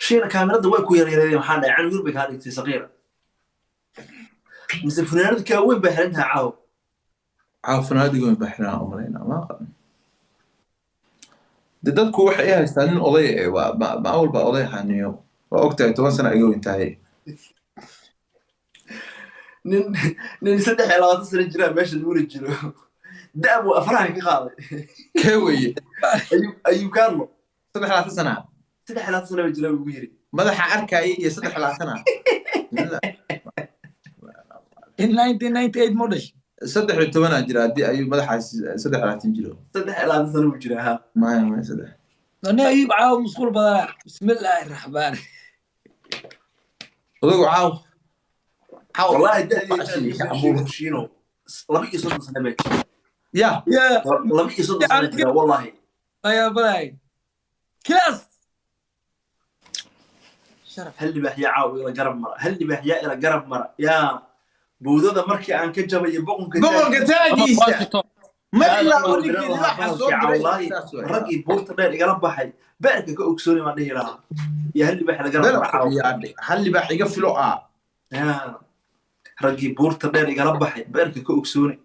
شينا كاميرا دواء كوير يريد محل عن يربك هذه صغيرة مثل فنانات كوين بحرنها عاو فنادق وين بحرنا أمرينا ما قال dadku waxay haystaan in oday ma walba oday xaniyo waa ogtahay 10 sano ayuu intahay nin saddex iyo labaatan sano jira meesha lagu jiro da'bu afrahan ka qaaday keeway ayuu kaarlo 3 sano 3 sano jira ugu yiri madaxa arkay iyo 3 sano in 1998 model 13 jira hadii ayuu madaxaas 3 jiro 3 sano jira ha ma saddex أنا أيوب عاو مسؤول بدلا بسم الله الرحمن odagu caaw والله ده شينو لبي يصد سنة بيت يا لبي يصد سنة والله يا بلاي كلاس شرف هل بحيا عاو إلى قرب مرة هل بحيا إلى قرب مرة يا بوذا مركي عن كجبة يبقون كتاجي ما إلا أقول لك إذا حصل رقي بورت ده قرب بحي بارك كأكسوني ما نهي لها يا هل بحيا قرب مرة هل بحيا يقفلوا يا رقي بورت ده قرب بحي بارك كأكسوني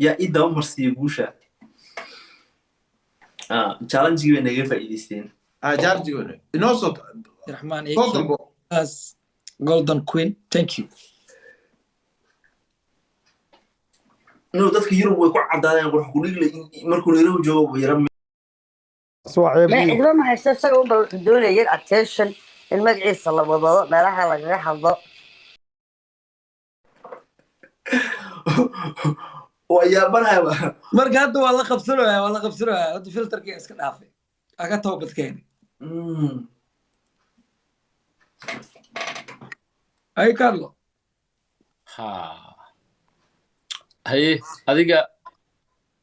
يا إذا عمر سيبوشة challenge بين نجيب فايدين جارجي ولا نوصل الرحمن إيكي as golden queen thank you إنه dadka Yurub way ku cadaadeen qurux kuligle markuu Nairobi joogo yaram ما إذا ما هيستسقى دون يجيك attention المجلس الله وضع ما راح على جرح الضوء ويا برها مرق هذا والله قبسروها هذا فلتر كيس كنافي أكتر بتكيني أي كارلو هاي أديك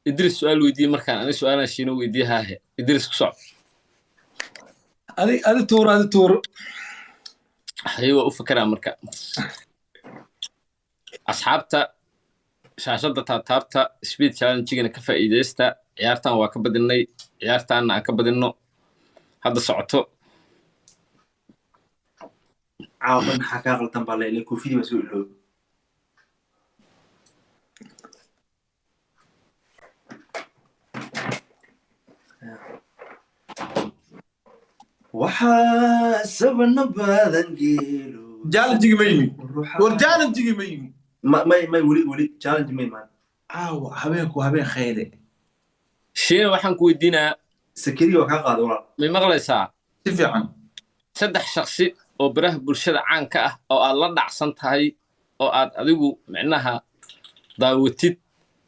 إدريس سؤال ويدي مركان أنا سؤال شنو ويدي هاي إدريس صعب هذا تور هاي وأفكر مركان أصحابته شاشة تابتا سبيد شان تيجي نكفى إيديستا عيارتان واكبدني عيارتان أكبدنه هذا صعته عاون حكا غلطان بالله لك وفي مسؤول له وحاسبنا بهذا نقيله جال تيجي ميمي ورجال تيجي ميمي ما ولي challenge ميمان habeenku habeen khayre شيء waxaan ku weydiinaa sakiri oo ka qaado walaal ma maqlaysaa si fiican saddex shakhsi oo baraha bulshada caan ka ah oo aad la dhacsan tahay oo aad adigu macnaha daawatid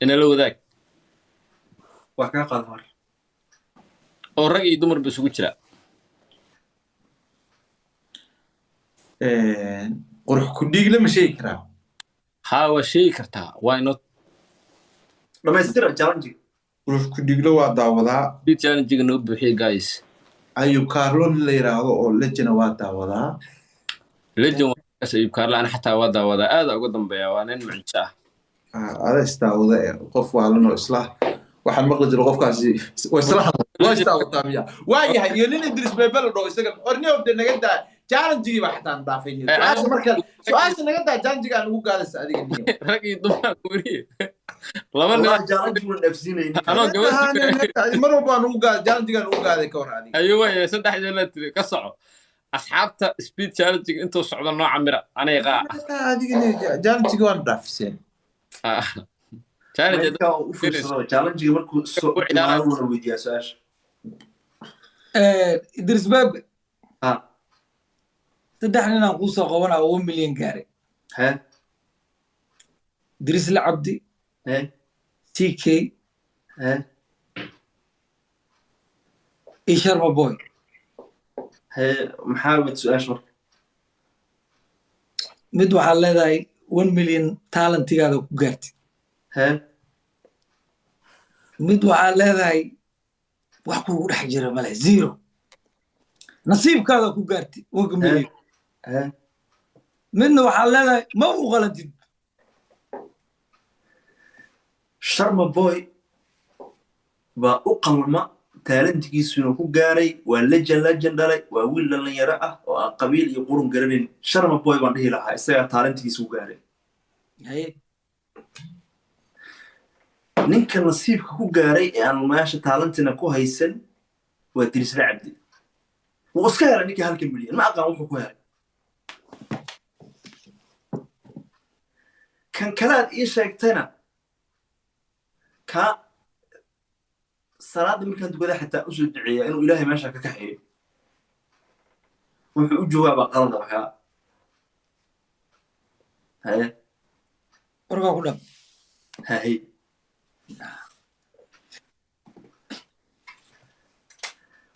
inala wadaag wax ka qaado mar oo rag iyo dumar ba isugu jira qurux ku dhiig lama sheegi karaa haa waa sheegi kartaa why not dhamaystira challenge qurux ku dhiigla waa daawadaa bid challenge noo buuxiye guys ayub kaarlo la yiraahdo oo legend waa daawadaa legend ayub kaarlo ana xataa waa daawadaa aad ugu dambeeya waa nin mucjisa ada istaawada qof waalan oo isla waxaan maqli jiray qofkaasi way istaawada miya waayahay iyo nin Idris Beebel oo isaga orniyo naga daa challenge ba xataan daafay marka su'aasha naga daa challenge aan ugu gaadaysa adiga niyo rag iyo dumar wariye laba nin challenge uu nafsinay anoo gabar mar walba aan ugu gaad challenge aan ugu gaaday ka hor adiga ayuu way saddex jeer tiri ka soco asxaabta speed challenge intuu socdo nooca mira anay qaa adiga challenge waan daafiseen challenge markuu soo ilaalo weydiiyaa su'aasha إدريس باب ها تدحنا نقص قوانا 1 مليون جاري ها إدريس العبدي ها تي كي ها إيشار بوي ها محاول سؤال شو مدو على ذاي 1 مليون تالنت هذا كوجاتي ها مدو على ذاي وحكو رح جرى ماله زيرو نصيب كذا كوجاتي وقمي ها منه على ذاي ما هو غلط شرم بوي بأقل ما taalantigiisuna ku gaaray waa lejan dhalay waa wiil dhalinyaro ah oo aan qabiil iyo qurun garanin sharma boy baan dhihi lahaa isagaa taalantigiisa ku gaaray ninka nasiibka ku gaaray ee aan meesha taalantina ku haysan waa dirisle cabdi wuu iska helay ninkii 1 milyan ma aqaan wuxuu ku helay kan kalaad ii sheegtayna ka salaada markaan dugada xitaa u soo duceeya inuu ilaahay meesha ka kaxeeyo wuxuu u jawaabaa qalada waxaa haye warkaa ku dhab haye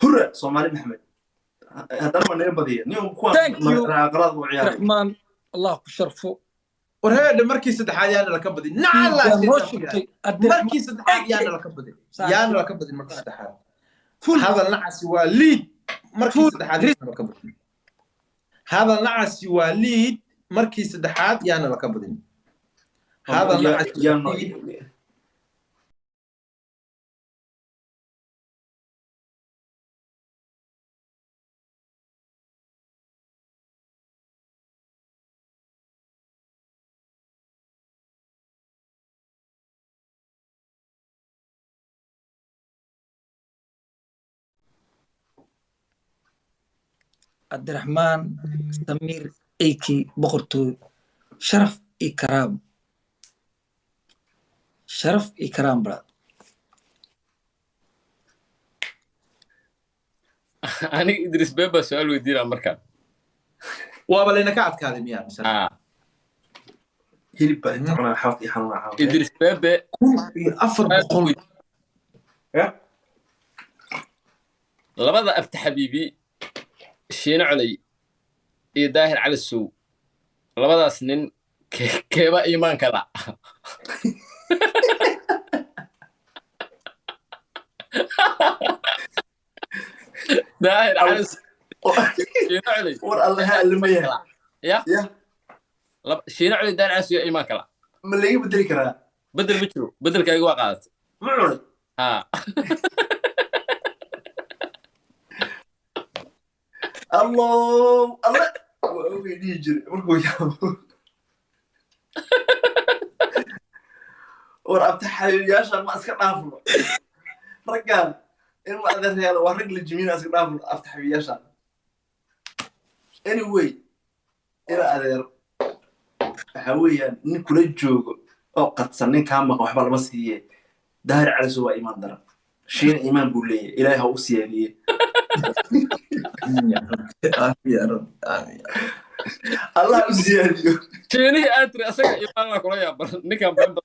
hurra Soomaali Maxamed haddana waa naga badiya nin kuwa qalad u ciyaaray raxmaan allah ku sharfo warheedha markii saddexaad yaana laka badin markii saddexaad yaana laka badin markii saddexaad hadal nacasi waa liid markii saddexaad yaana laka badin hadal nacasi waa liid markii saddexaad yaana laka badin hadal nacasi yaana عبد الرحمن سمير ايكي بقرتو شرف إكرام براد أنا إدريس بيبا سؤال ويدير أمريكان وابلينا كعد كاذب يا مثلا هيلبا أنا حاطي حنا إدريس بيبا أفر بقول لبدا أبت حبيبي شين علي داهر على السوق لبدا سنين كيبا إيمان كلا داهر على السوق شين علي ور الله اللي ما يا شين علي داهر على السوق إيمان كلا ما اللي بدري كرا بدل بتشو بدل كاي واقعات معول الله يجري مركو يابو ورابط حيوياشا ما اسكت نافلو رجال إنه هذا الرجال ورجل الجميل اسكت نافلو افتح حيوياشا anyway إلى هذا حويا نكل جوج أو قد سنين كام وحبل بس هي دهر على سوى إيمان درا شين إيمان بولي إلهي هوسياني يا رب آمين الله يسياني شيني أدري أسأل إيمان كلا يا بر نكمل بند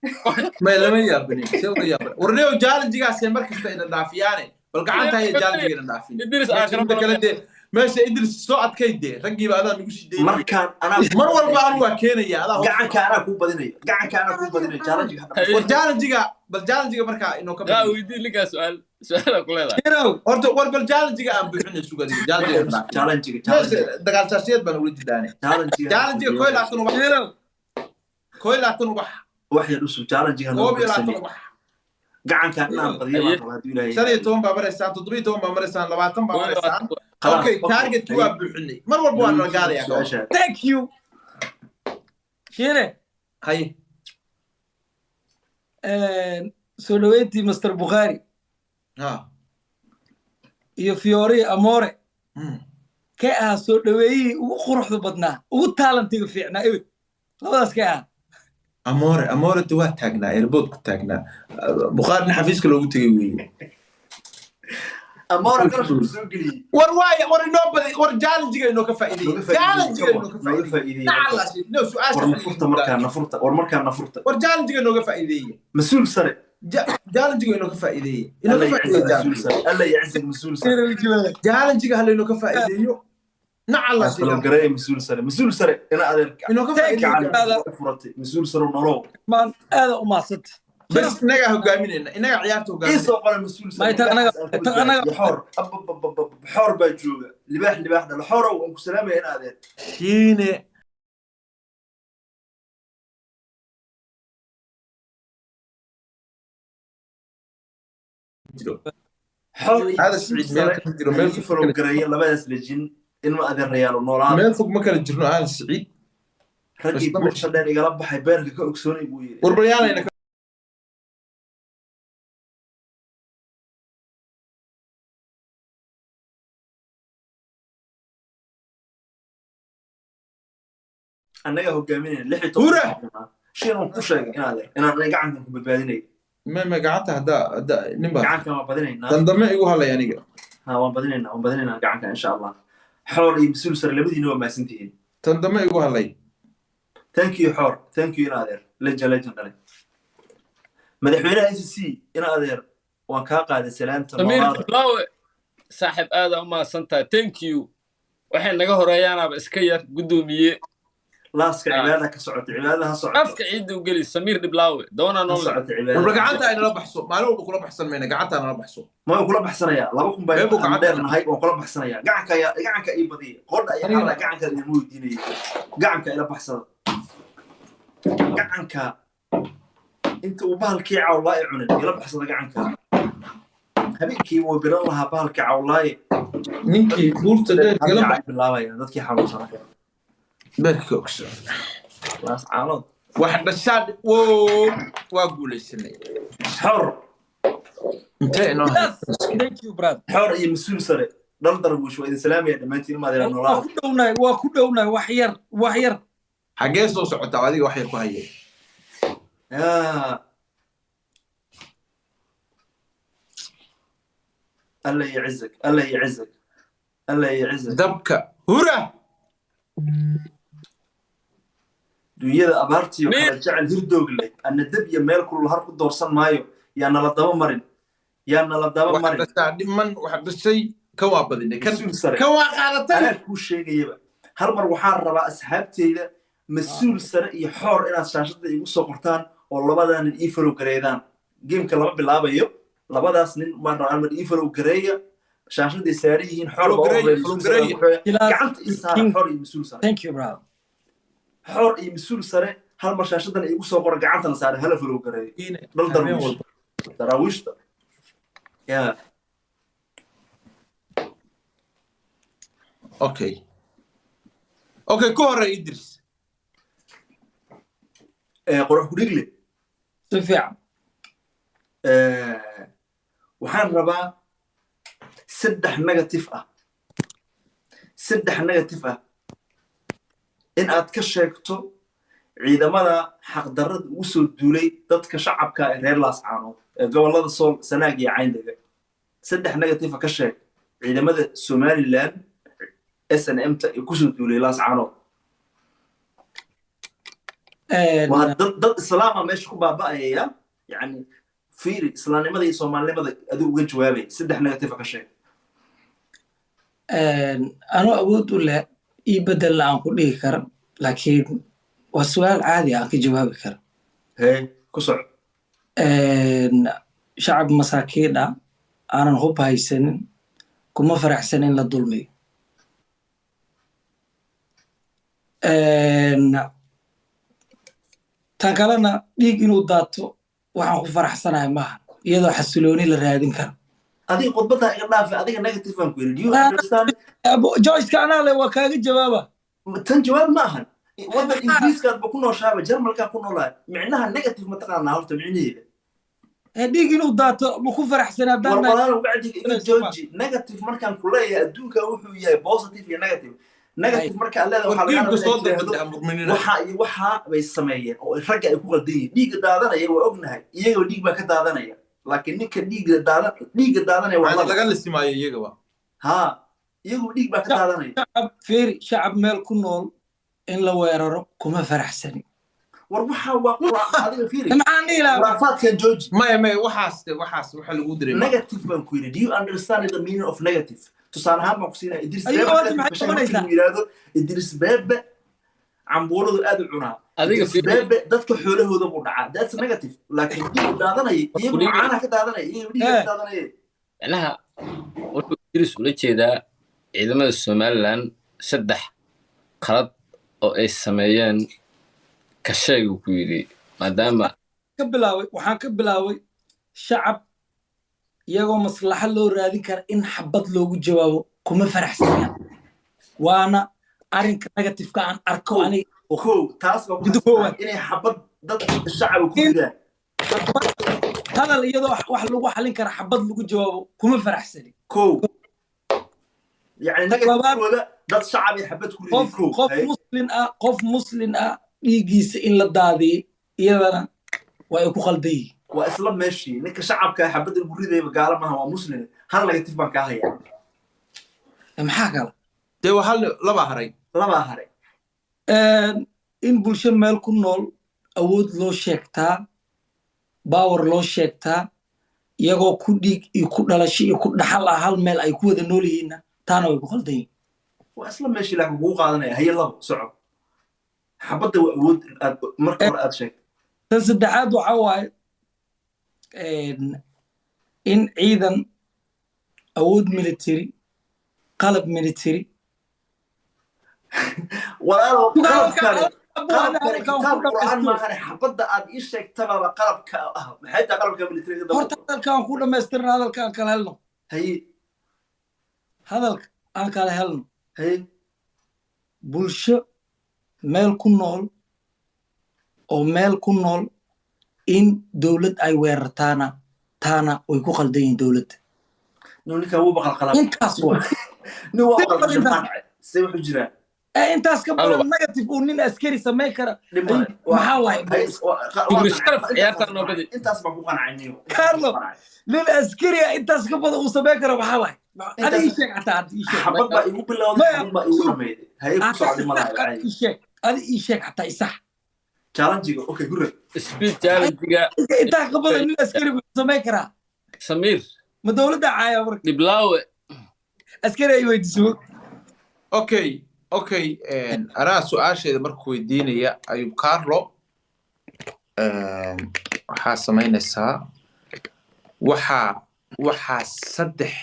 ما لما يا بني سوي يا بني ورنيو جال جيجا سيمر كيف تين الدافياني بالقعدة هي جال جيجا الدافين إدريس آخر مرة ماشي إدريس سوعد كيدي رجيب هذا نقول دي مركان أنا مرة باروا كينيا هذا قاعد كأنا كوب بدني قاعد كأنا كوب بدني جال جيجا والجال جيجا بالجال جيجا مركا إنه كم لا ويدي لك سؤال أقول هذا كيرو أرد والجال جيجا أم بيحنا سوق دي جال جيجا دقال شاشيات بنقول جداني جال جيجا كوي لا تنو كيرو كوي لا تنو واحد يرسل جال جيجا كوبي لا تنو قاعد كأنا قضية سريع توم بامرسان تدري توم بامرسان لبعتهم بامرسان اوكي تارجت تو ابحني مر والبو انا قال يا ثانك يو شيله هاي سولويتي مستر بخاري ها iyo fiori amore ka ah soo dhaweeyay ugu quruxda badnaa ugu talantiga fiicnaa labadaas ka ah amore tu waa taagnaa airport ku taagnaa bukhari xafiiska loogu tagay weeye amore kala soo geliye war inoo badi war challenge inoo ka faa'iideeyay challenge inoo ka faa'iideeyay nacalaasi no su'aasha markaan nafurta war challenge inoo ka faa'iideeyay مسؤول سري challenge inoo ka faa'iideeyay inoo ka faa'iideeyay الله يعزك مسؤول سري challenge hal inoo ka faa'iideeyo نعلاش لو قراي مسؤول سري انا ادرك انه كيف فرتي مسؤول سري نورو مان هذا وماسط بس نجا هجامين اننا عيارته هجامين اي سو قال مسؤول سري ما انا حور حور باجوغا لباح ده الحوره وانكو سلامه انا ادرك شينه حر هذا سعيد ميل كان جيرو ميل يفرق قرية لباس لجين إنه أذن ريال ونوران ميل فوق ما كان جيرو هذا سعيد رجي بورصة داري قلب حيبارك كأكسوني بويري وربيان أنا أنا هو جامين لحية هورا شيء كل شيء أنا قاعد بدباديني ما قعدت هذا نبى قاعد كما بدينا تندم يقول هلا يعني ها وان بدينا قاعد إن شاء الله حوري بسول سر لبدي نوع ما سنتين تندم يقول هلا ثانك يو حور ثانك يو نادر لجن قلي مدحوينها اس سي نادر وان كا قاده سلامته سمير دبلاوي صاحب هذا وما سنتا ثانك يو waxay naga horeeyaanaba iska yar gudoomiye لاسك عباده كسعود عباده سعود afka ciid u gali Samiir Diblaawe doona nool سعود عباده ورقعتها أنا بحصو ما له بكرة بحصل مني قعدتها أنا بحصو ما يقول بحسنيا لابكم باي بيبو قعدنا. عندنا هاي وكل بحسنيا قعنك اي بدي قرد اي حاله قعنك المو ديني قعنك الى بحسن قعنك انت وبالكي عولاي عنن الى بحسن قعنك habeenkii wuu biran lahaa bahalka cawlaaye ninkii buurta dheer galaba bilaabaya dadkii xanuunsanaa berkooks laas caanood wax dhashaad waa guulaysanay xor intee inoo thank you brother xor iyo mas-uul sare dhal darbuush waa idin salaamaya dhammaantiin maadila noolaa waa ku dhownahay wax yar xagee soo socotaa adiga wax yar ku hayay الله يعزك الله يعزك الله يعزك دبك هورا dunyada abaartii waxa jecel hirdoogle ana dab iyo meel kulul har ku doorsan maayo yaana la daba marin waxa dhiman waxa dhashay ka waa badinay ka waa qaadatay ana ku sheegayba hal mar waxaan rabaa asxaabteyda mas'uul sare iyo xoor inaad shaashada igu soo qortaan oo labadan ii faro gareedaan geemka laba bilaabayo labadaas nin ma rabaan mar ii faro gareeya shaashada saariyiin xoor gacanta isaa xoor iyo mas'uul sare thank you brother حور اي مسؤول سره هل مرشاشدن ايغو سو قور غعنتنا ساره هلا فلو غري دل درويش دراويشتا يا اوكي كورة إدريس قروح كدغلي سفيع waxaan rabaa saddex negative ah in aad ka sheegto ciidamada xaqdarrada ugu soo duulay dadka shacabka ee reer Laascaanood ee gobolada Sool Sanaag iyo Cayndaga saddex negative ka sheeg ciidamada Somaliland SNM-ta ee ku soo duulay Laascaanood waa dad islaama meesha ku baaba'aya yani fiiri islaamnimada iyo Soomaalinimada adigu uga jawaabay saddex negative ka sheeg ano awood u leh بدل عن كل كرم لكن والسؤال عادي عن كجواب كرم هي كسر شعب مساكين أنا نخوب هاي السنة كم فرح سنين للظلمي تاكلنا ديك إنو داتو وعن فرح سنة معه يدو حسلوني للرادين كرم هذه قطبتها إغنافة هذه نيجاتيف فانكوير ديو أندرستاند جويس كان على وكاغي جوابه تن جواب معهن وضع إنجليز كان بكونه شابه جرمال كان كونه لا معناها نيجاتيف ما تقال نهارت معنيه هديك إنو داتو بكون فرح سنة بدنا والله وبعد جوجي نيجاتيف مركان كلها أدوك وحو يا بوزيتيف يا نيجاتيف مركان الله waxa bay sameeyeen oo ragga ay ku qaldiyeen dhiig daadanaya waa ognahay iyagoo dhiig ba ka daadanaya laakiin ninka dhiig daadanaya waa laga lismaayo iyaga ha iyagoo dhiig ba ka daadanaya shacab meel ku nool in la weeraro kuma faraxsani war waxa waa quraan adiga fiiri maxaan ilaa raafaadka jooji ma waxaas waxa lagu diray negative baan ku yiri do you understand the meaning of negative tusaalahaan ma ku siinaa Idris Bebe cambuuladu aad u cunaa adiga Bebe dadka xoolahooda u dhacaa that's negative laakiin dhiig daadanaya iyagu caanaha ka daadanaya iyagu dhiig ka daadanaya macnaha wuxuu Idris ula jeedaa ciidamada Somaliland saddex qalad oo ay sameeyeen ka sheeg ku yiri maadaama waxaan ka bilaaway shacab iyagoo maslaxa loo raadin kara in xabad loogu jawaabo kuma faraxsanayaan waana arrinka negatifeka aan arko aniga kow taas baa ku xasuustaa inay xabad dad shacabka ku ridaan hadal iyadoo wax lagu xalin kara xabad lagu jawaabo kuma faraxsanin kow يعني نقدر dad shacab ay xabad ku ridaan qof muslin ah dhiigiisa in la daadiyo iyadana way ku qalday waa isla meeshii ninka shacabka xabad lagu ridayba gaala maaha waa muslim hal negatif baan ka hayaa maxaa kala dee waa hal laba haray in bulsho meel ku nool awood loo sheegtaa baawar loo sheegtaa iyagoo ku dhiig iyo ku dhalasho iyo ku dhaxal ah hal meel ay ku wada nool yihiinna taana way ku qaldan yihiin waa isla meeshii laakiin kugu qaadanaya haye labo soco xabadda waa awood marka hore aad sheegtay tan saddexaad waxaa waaye in ciidan awood military qalab military walaalo qalabkani kitaab qur'aan maahane xabadda aad ii sheegtababa qalabka ah maxay tahay qalabka militariga horta hadalkaan ku dhammaystirna hadalka aan kala helno haye hadalka aan kala helno haye bulsho meel ku nool oo meel ku nool in dowlad ay weerartaana taana way ku qaldan yihiin dowladda ninka wuu baqal qalab intaas waa nin waa qalab jamaacay say wuxuu jiraa intaas ka badan negative uu nin askari samayn kara maxaa waaye intaas baan ku qancayniyo carlo nin askari intaas ka badan uu samayn kara maxaa waaye adi ii sheeg xataa adi ii sheeg xabad baa igu bilowday xabad baa igu dhameeyday haye ku socday malaha adi ii sheeg xataa isax challenge-ga okay gure speed challenge-ga intaas ka badan nin askari uu samayn karaa Samir ma dowladda caaya marka Diblaawe askari ay weydiiso okay anaa su-aasheeda markuu weydiinaya ayub carlo waxaa samaynaysaa waxaa saddex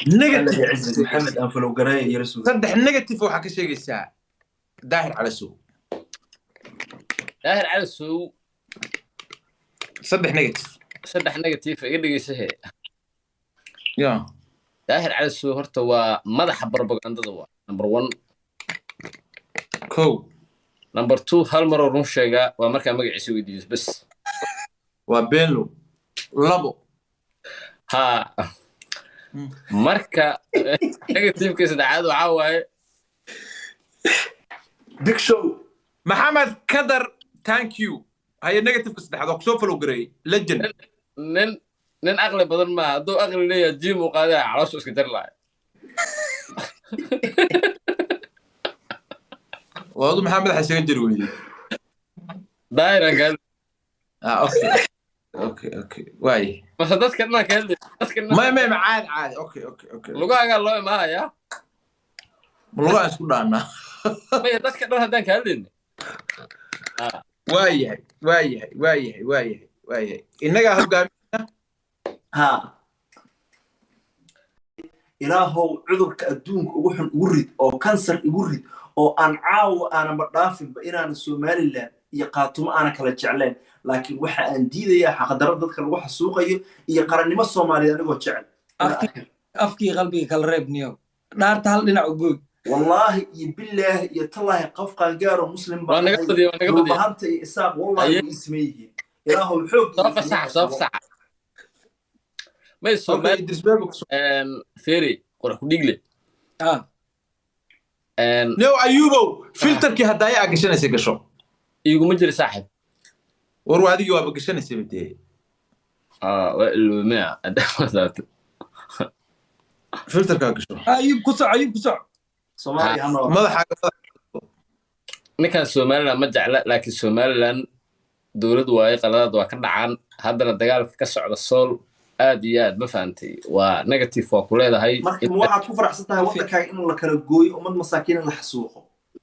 محمد أنفلو قراية يا رسول saddex negative waxaa ka sheegaysaa daahir calasow daahir calasow saddex negative iga dhegeysahe ya daahir calasow horta waa madaxa propagandada waa number 1 kow number 2 hal maroo run sheegaa waa markaa magaciisa weydiiso bas waa beenlow labo ha marka negative-ka saddexaad waxaa waaye big show maxamed kadar thank you haye negative-ka saddexaad waa kusoo follow gareeyey legend nin aqli badan maaha hadduu aqli leeyahay jim uu qaadaya calooshu iska jari lahay waadu maxaa madaxa isaga jari weydey daahiran kaadi okay waaye mase dadka dhanaa ka hadlay may caadi okay lugahaagaa loo imaahaya lugaha isku dhaanaa maya dadka dhan haddaan ka hadlayna waayahay innagaa hogaamina ha ilaahow cudurka adduunka ugu xun ugu rid oo kansar igu rid oo aan caawa aananba dhaafinba inaana somaliland iyo qaatumo aana kala jecleen laakiin waxa aan diidayaa xaqdarro dadka lagu xasuuqayo iyo qarannimo soomaaliyeed anigoo jecel afkii qalbiga kala reebniyo dhaarta hal dhinac u gooy wallaahi iyo billaahi iyo tallaahi qof qaangaaro muslim bahanta iyo isaaq wallahi way ismeeyihiin ilaahow xoog soo fasaxa may feri qurax ku dhigle new ayubow filterkii haddaaya aa gashanaysa gasho iguma jira saaxib war waa adigii waaba gashanaysa badee waa ilumea filterkaa gasho ayub ku soc madaxaaga ninkan somaliland ma jecla laakiin somaliland dowlad waaye qaladaad waa ka dhacaan haddana dagaalka ka socda sool aad iyo aad ma fahantay waa negative waa ku leedahay marka waxaad ku faraxsan tahay waddankaaga in la kala gooyo ummad masaakiin in la xasuuqo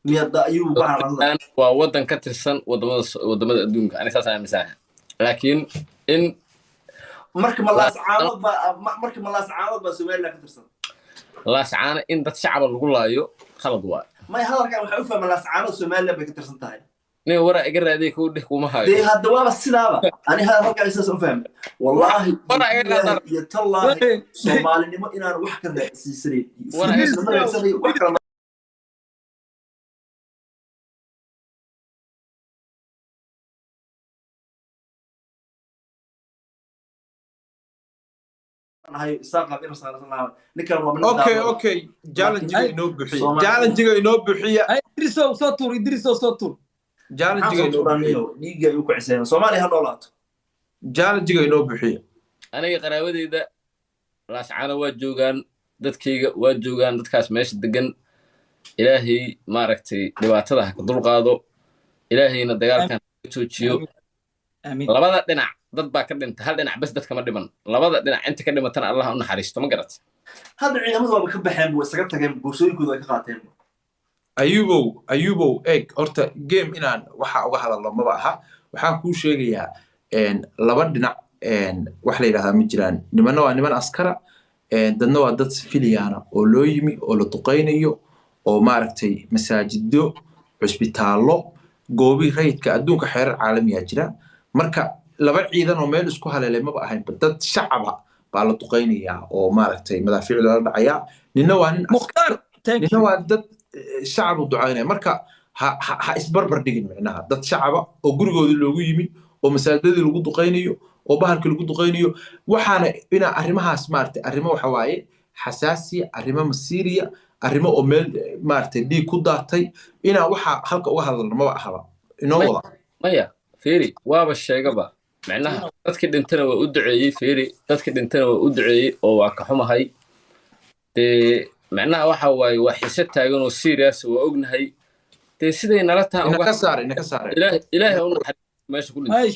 miyada ayuu waa waddan ka tirsan wadamada adduunka ani saas aaminsanahay laakiin in marka malaascaanood baa somaliland ka tirsan laascaana in dad shacaba lagu laayo khalad waa may hadalkan waxay u fahma laascaanood somaliland bay ka tirsan tahay nin waraa iga raadiya kuu dheh kuma hayo dee hadda waaba sidaaba أنا هذا رجع أساس أفهم والله يطلع صومالي نما إن أنا وحكر سيسري هاي ساقة غير صار الله نكلم اوكي جالنجيga inoo bixiya jaalanjiga inoo bixiya idriso soo tur jaalanjiga inoo bixiya dhiiga ay ku ciseen Soomaaliya ha noolaato jaalanjiga inoo bixiya aniga qaraawadeyda laascaana waa joogaan dadkayga waa joogaan dadkaas meesha degan ilaahay maaragtay dhibaatada ha ka dulqaado ilaahayna dagaalkan ka joojiyo labada dhinac dad baa ka dhintay hal dhinac bas dadka ma dhiman labada dhinac inta ka dhimatana Allah u naxariisto ma garat hadda ciidamadu waa ka baxeen way isaga tageen bulshooyinkooda ay ka qaateen ayubow eeg horta game inaan waxa uga hadalno maba aha waxaan kuu sheegayaa laba dhinac wax la yiraahdaa ma jiraan nimanna waa niman askara dadna waa dad civiliana oo loo yimi oo la duqeynayo oo maaragtay masaajido cusbitaallo goobi rayidka adduunka xeerar caalamiya jira marka laba ciidan oo meel isku haleelay maba ahayn dad shacaba baa la duqeynayaa oo maaragtay madaafiic lala dhacayaa nina waa nin mukhtaar nina waa dad shacab u ducaynaya marka ha isbarbar dhigin micnaha dad shacaba oo gurigoodii loogu yimid oo masaajidadii lagu duqeynayo oo bahalkii lagu duqeynayo waxaana inaa arrimahaas maaragtay arrimo waxa waaye xasaasiya arrimo masiiriya arrimo oo meel maaragtay dhiig ku daatay inaa waxa halka uga hadalno maba ahaba inoo wada maya fiiri waaba sheegaba macnaha dadkii dhintana waa u duceeyey fiiri dadkii dhintana waa u duceeyey oo waa ka xumahay dee macnaha waxa waaye waa xiise taagan oo serious waa ognahay dee siday nala tahay inaka saare ilaahay u naxariisto meesha ku dhintay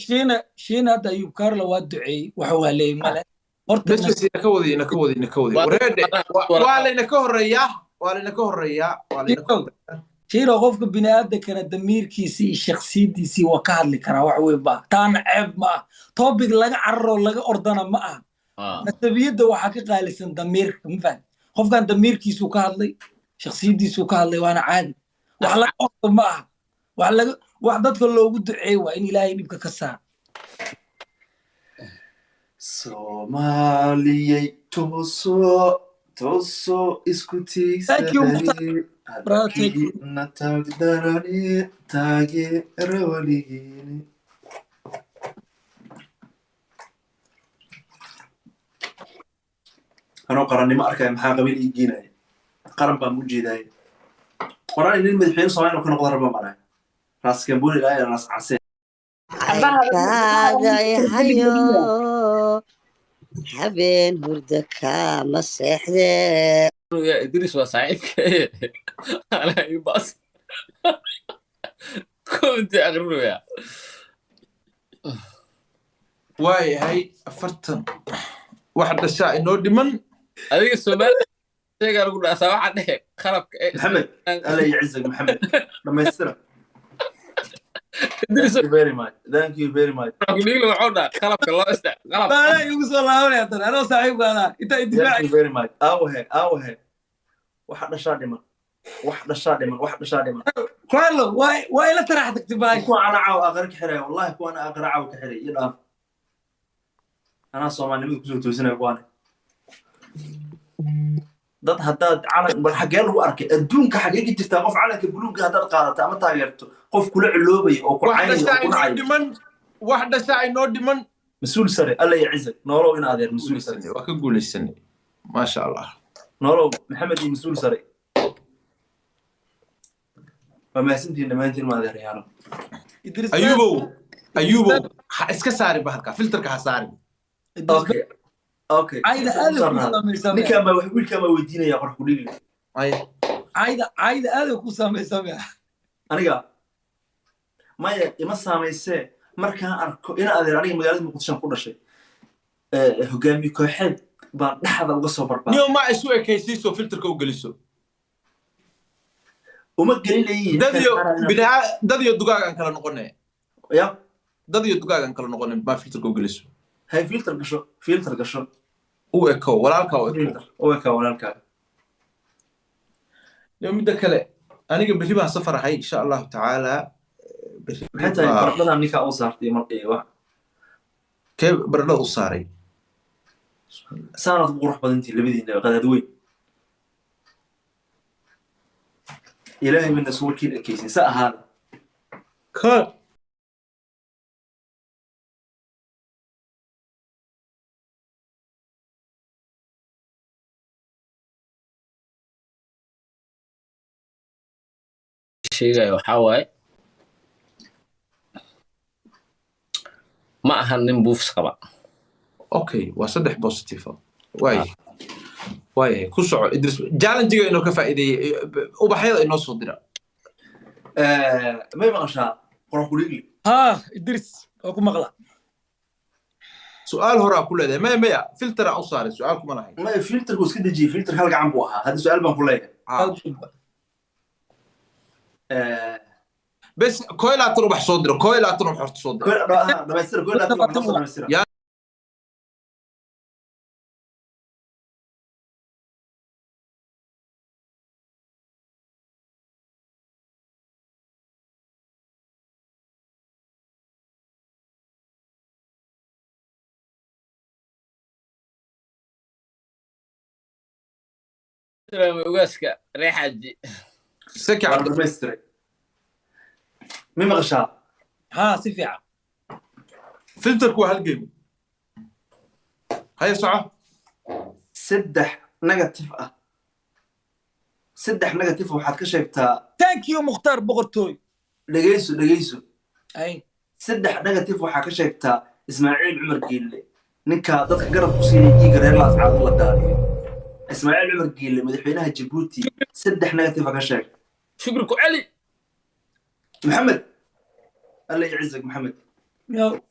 shiina hadda ayub kaarla waa duceeyey waxa waa leeyay male horta bes inaka wadi wareede waa laynaka horeeyaa shiina qofka bini'aadankana damiirkiisii iyo shakhsiyadiisii waa ka hadli karaa wax weyn baa taana ceeb ma ah topic laga cararo laga ordana ma ah nasabiyadda waxaa ka qaalisan damiirka ma fahmi qofkan damiirkiisuu ka hadlay shakhsiyadiisuu ka hadlay waana caadi wax laga ordo ma ah wax dadka loogu duceey waa in ilaahay dhibka ka saar Soomaaliyay toosoo isku tiigsaday na taagdarani taageera waligeeni anoo qarannimo arkaya maxaa qabiil ii geenaya qaran baan u jeedaya qoraan inin madaxweyne Soomaaliya ka noqdo raba malay raas kambuni ilaa raas casee hayo habeen hurda kama seexdee يا إدريس وسعيدك على أي باص كنت أغرب يا واي هاي أفرتن واحد الشاي إنه دمن هذيك السؤال شيء قالوا لنا سواء عنه خرب محمد الله يعزك محمد لما يستر Thank you very much. أقول له عودا خرب الله استع خرب لا يوصل الله يا ترى أنا صاحب هذا أنت Thank you very much. أوه واحد شادمة كله واي لا ترى حدك تباي كون أنا عاو أغرق حري والله كون أنا أغرق عاو كحري يلا أنا صومالي مية كسر توزنه كواني dad haddaad calan bal xagee lagu arkay adduunka xagee jirtaa qof calanka buluugga haddaad qaadato ama taageerto qof kula ciloobay oo ku caynayo wax dhashaa inoo dhiman mas-uul sare alla yacizak noolow in adeer mas-uul sare waa ka guulaysanay maasha allah noolow maxamed iyo mas-uul sare waa mahadsantihiin dhammaantiin ma adeerayaalo ayubow ha iska saari bahalka filterka ha saari okay ninkaan baa wiilkaan baa weydiinaya qorx ku dhigi cayda aada ku saamaysamaya aniga maya ima saamaysee markaan arko ina adeer aniga magaalada muqdishoan ku dhashay hogaamiye kooxeed baan dhexda uga soo barbaa niyo ma isu ekaysiiso filterka u geliso uma gelinayiin dad iyo dugaagaan kala noqonay ya dad iyo dugaagaan kala noqonay ma filterka u geliso هاي فلتر قشو وإكو walaalka يوم بدك لا أنا قبل بجيبها سفر هاي إن شاء الله تعالى حتى يقربنا منك أو صارتي مرقي واحد كيف برنا أصاري سانة بقروح بدنتي لبدين قدادوي إلهي من نسول كين الكيسين ساء هذا كل sheegayo waxaa waaye ma ahan nin buufs qaba أوكي وصدق بوزيتيف واي كوسع إدريس جالن جيجا إنه كفائدة وبحيض إنه صدرا ما يبغى قروح كليلي ها إدريس أكو مغلا سؤال هراء كل ده ما فلتر أو صار سؤالكم أنا هاي ما فلتر كوس كده جي فلتر خلق عم بوها هذا سؤال بنقول بس كويلا تروح صدره كويلا تروح صدره كل بيصير كل لا بيصير يا ugaaska reexaji سكي عبد عبد المستر مين مغشى ها سفيعة فلتر كو هالجيم هاي ساعة سدح نيجاتيف waxaad ka sheegtaa thank you مختار بقرتوي dhageyso أي saddex negative waxaa ka sheegtaa Ismaaciil Cumar Geelle ninka dadka garab ku siinay iiga reer laas caad la daaliyo Ismaaciil Cumar Geelle madaxweynaha Djibouti saddex negative ka sheeg shukri ku cali Maxamed Allah يعزك محمد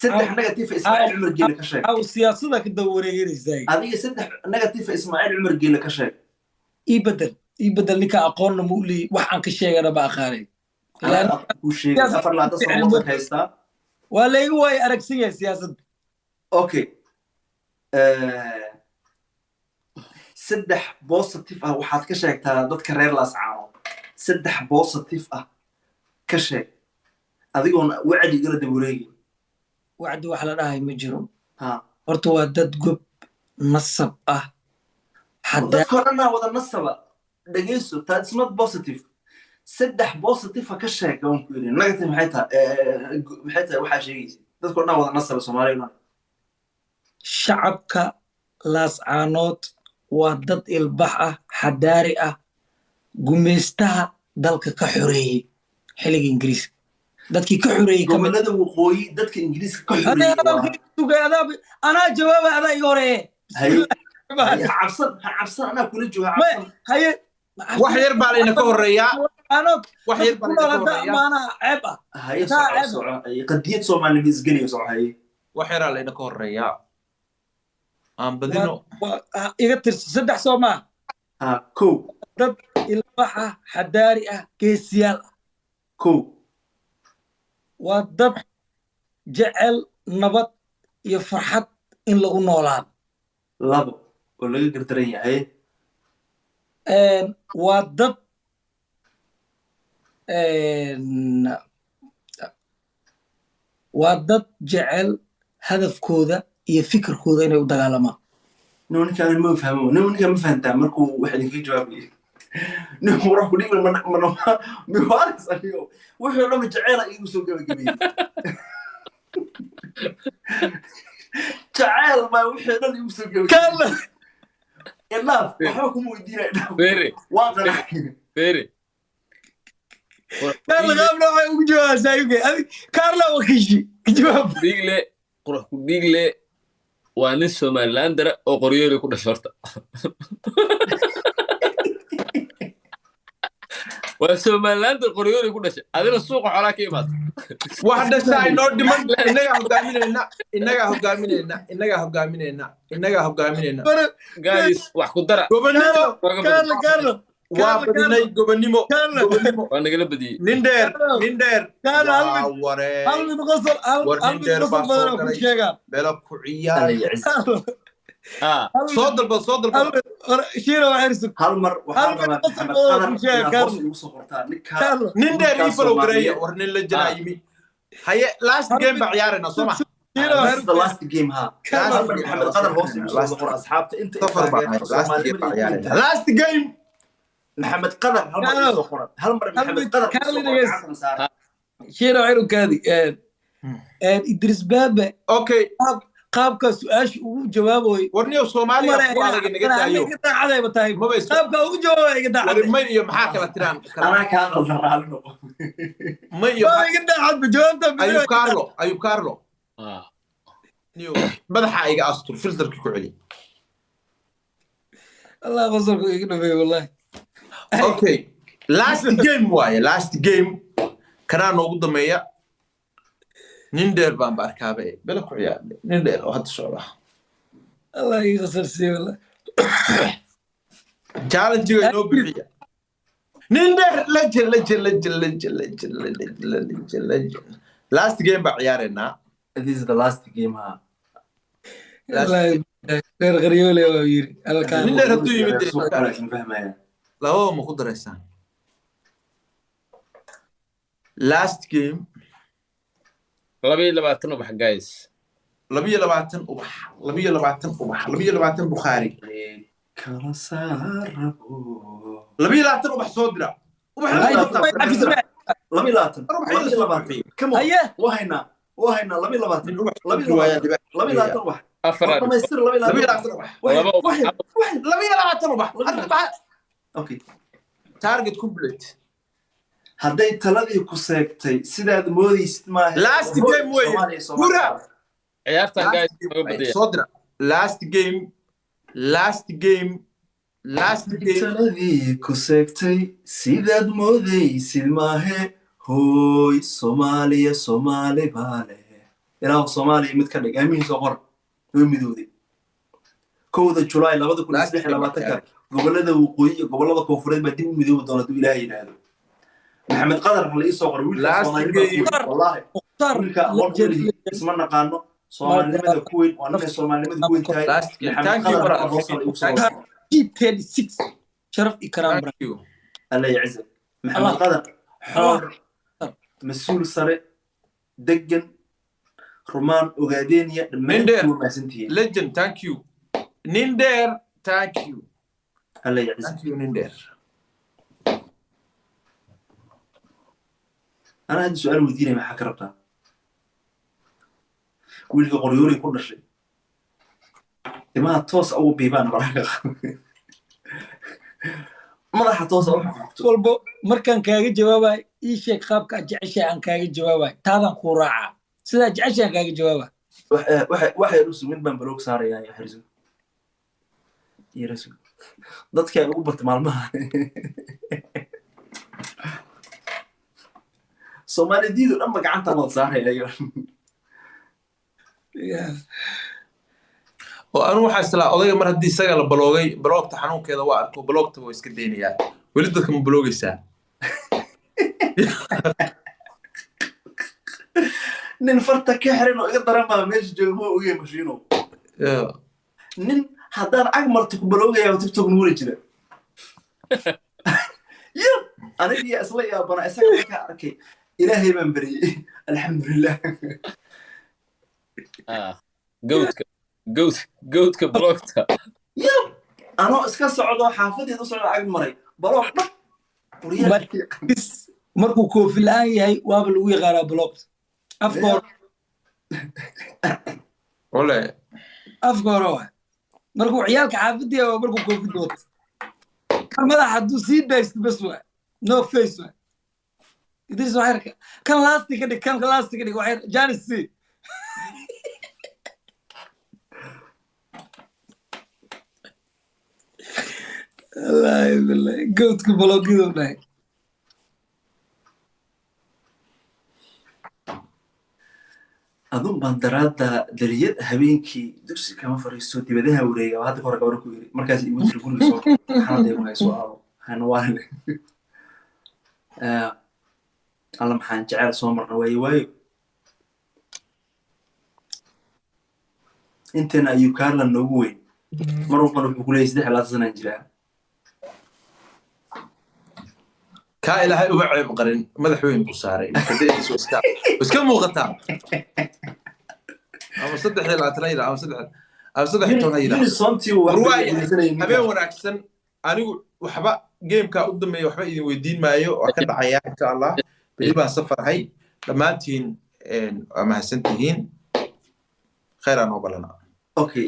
saddex negative Ismaaciil Cumar Geelle ka sheeg أو السياسة كده وريجين إزاي adiga saddex negative Ismaaciil Cumar Geelle ka sheeg يبدل نك أقول مولي وحن كشيء أنا بأخاري أنا أقول شيء أفر لا تصور هيستا ولا هو أركسية سياسة أوكي saddex positive ah waxaad ka sheegtaa dadka reer laas caano saddex positive ah ka sheeg adigoon wacdi igala dabureegin وعد وحلا راهي مجرم ها horta dad gob nasab ah dadka horena wada nasaba dhageyso that's not positive saddex positive ka sheeg aan ku yiri negative maxay tahay waxa sheegaysa dadka horena wada nasaba Soomaaliyeed shacabka laas caanood waa dad ilbax ah xadaari ah gumeystaha dalka ka xoreeyay xilliga Ingiriiska dadkii ka xoreeyay gobolada waqooyi dadka Ingiriiska ka xoreeyay ana jawaab ada iga horeeyay cabsan ana kula jooga haye wax yar baa layna ka horeeyaa wax yar baa layna ka horeeyaa maana ceeb ah haye qadiyad Soomaaliyeed isgaliyo soo haye wax yar layna ka horeeyaa aan badino iga tirsi saddex Soomaa ko dad ilbax ah xadaari ah geesiyaal ko waa dad jecel nabad iyo farxad in lagu noolaado labo oo laga gardaran yahay waa dad jecel hadafkooda iyo fikirkooda inay u dagaalamaan ninkan ma fahmo ninkan ma fahantaa markuu wax idinka jawaabayay nin warax ku dhigay ma waaris anigo wuxuu dhan jeceela igu soo gabagabiyay jecel ma wuxuu dhan igu soo gabagabiyay enough waxa ku weydiinay waa qanacay Carla qabla way ugu jawaabay Carla wakishi jawaab digle qurux ku digle waa nin Somalilander oo qoryooli ku dhashay horta waa Somalilander qoryooli ku dhashay adina suuqa xoolaa ka imaad wax dhashay noo dhiman inaga hogaaminayna guys wax ku dara Carla waa badinay gobonimo waa nagala badiyay nin dheer hal mid qosol badan ku sheega bela ku ciyaar soo dalba shiira waxirsu hal mar waxaan rabaa Maxamed qadar ugu soo qortaa ninka nin dheer ii follow gareeya war nin la jira yimi haye last game ba ciyaarayna soo ma This is the last game ها محمد قدر هوس يقول أصحابته أنت last game محمد قدر هل مرة محمد قدر شيرو عيرو كادي إدريس بابا okay qaabka su'aasha ugu jawaaboy warniyo Soomaaliya ku adag inaga daayo iga daacaday batay qaabka ugu jawaabay iga daacaday war may iyo maxaa kala tiraan أنا كان غلطان may iyo iga daacad jawaabta ayub Carlo niyo madaxa iga astur filterki ku celi Allah qosarku iga dhameey wallahi okay last game kana noogu dameeya nin dheer baan barkaabe bela ku ciyaarnay nin dheer oo hadda socda Allah iga qasarsiyo wallahi challenge inoo bixiya nin dheer legend last game ba ciyaarena This is the last game ها غير غريولة ويري هذا كان nin dheer hadduu yimid فهمها laba ma ku dareysaan last game 22 ubax guys 22 ubax Bukhari kala saarabo 22 ubax soo dira ubax كم وهنا 22 أفراد ما يصير 22 ubax اوكي target complete hadday taladii ku seegtay sidaad moodaysid maaha last game way gura ciyaartan guys uga badiyay soo dira last game taladii ku seegtay sidaad moodaysid maahe hooy Soomaali baale ilaa Soomaaliya mid ka dhig amiin soo qor oo midowday 1 July 2023 gobolada waqooyi iyo gobolada koonfureed baa dib u midoobi doona duu Ilaahay yiraahdo محمد قدر اللي يصور والله اسمه نقانو صومالي لماذا كوين وانا صومالي لماذا كوين تاي محمد قدر 36 شرف إكرام الله يعزك محمد قدر حور مسؤول سري دقن رومان وغادينيا نيندير legend thank you نيندير thank you الله يعزك thank you نيندير أنا عندي سؤال وديني ما حكرتها ويلقى قريوري كل شيء ما توص أو بيبان براك ما راح توص أو والبو مركان كاجي جوابي إيش خابك أجعش عن كاجي جوابي تابع قراعة سلا أجعش عن كاجي جوابي واحد يرسل من بان بلوك صار يعني يحرزه يرسل ضد كان أوبرت مع الماء Soomaali diidu dhanba gacanta la saaraya oo anu waxa isla odayga mar hadii isaga la bloogay bloogta xanuunkeeda waa arko bloogta way iska deynayaan wali dadka ma bloogaysaa nin farta ka xiran oo iga daran baa meesha joogo ma ogeey mashiino nin haddaan ag marto ku bloogaya TikTok nuuri jira aniga isla yaabana isaga ka arkay إلهي من بري الحمد لله جوتك بلوكتا يب أنا اسكت صعدة حافظي تصعد عقب مري بروح بس مركو كوفي الآن هي وابل ويغارا بلوكت أفكار ولا أفكار مركو عيالك حافظي ومركو كوفي دوت كان ماذا حدو سيد دايست بس نو فيس إدريس وحيرك كان لاستيك كده وحير جانسي الله بالله قلت قبل كده أظن بندرات دريد هبينكي دوسي كمان فريسو دي بدها وريا وهذا كورا كورا كوري مركز يقول تلقون بصوت حنا دي ما يسوى هنوال الله محان جعل صومر واي انتنا يوكارلا نووي مرة بقول يسدح لا سنة جرا كا إلى هاي وبعي بقرن ماذا حوين بصاري بس كم وقتها أما صدق لا تريلا أما صدق تونيلا يونيسونتي habeen wanaagsan anigu waxba geemka u dambeeya waxba idin weydiin maayo waa ka dhacaya insha Allah bili baan safarhay dhammaantiin waa mahadsantihiin khayr aan oo balana okay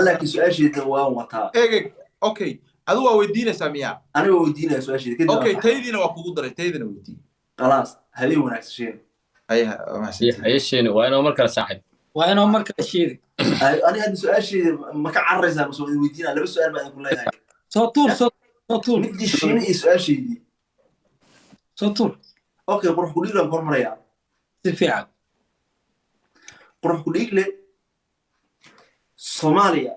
laakiin su'aasheeda waan wataa eeg okay adu waa weydiinaysaa miya aniga weydiinaya su'aasheeda kadib okay taydina waa kugu daray taydina weydii خلاص habeen wanaagsan ayaha mahadsantihiin ayasheen waa inoo markale saaxib waa inoo markale sheegi aniga hadda su'aasheeda ma ka carraysaa ma soo weydiinaa laba su'aal baan ku leeyahay soo tuur midii shiina iyo su'aasheedii soo tuur okay qurux ku dhiilan kormaraya si fiican qurux ku dhiigle Soomaaliya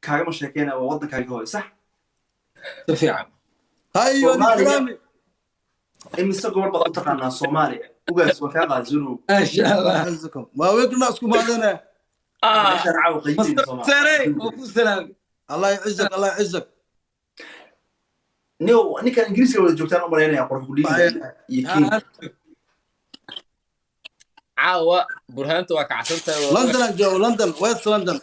kaagama sheekeynaa waa waddankaaga hooy sax si fiican hayo nikrami imise gobol baad u taqaanaa Soomaaliya ugaas waa kaa qaadisano ما شاء الله عزكم ما وقنا اسكم هذا meeshaan caawa qaydin Soomaaliya سري وكو سلام الله يعزك الله يعزك ninkan ingiriiska wada joogtaan u malaynayaa qurux ku dhiigle iyo king caawa burhaanta waa kacsantahay لندن جو لندن ويست لندن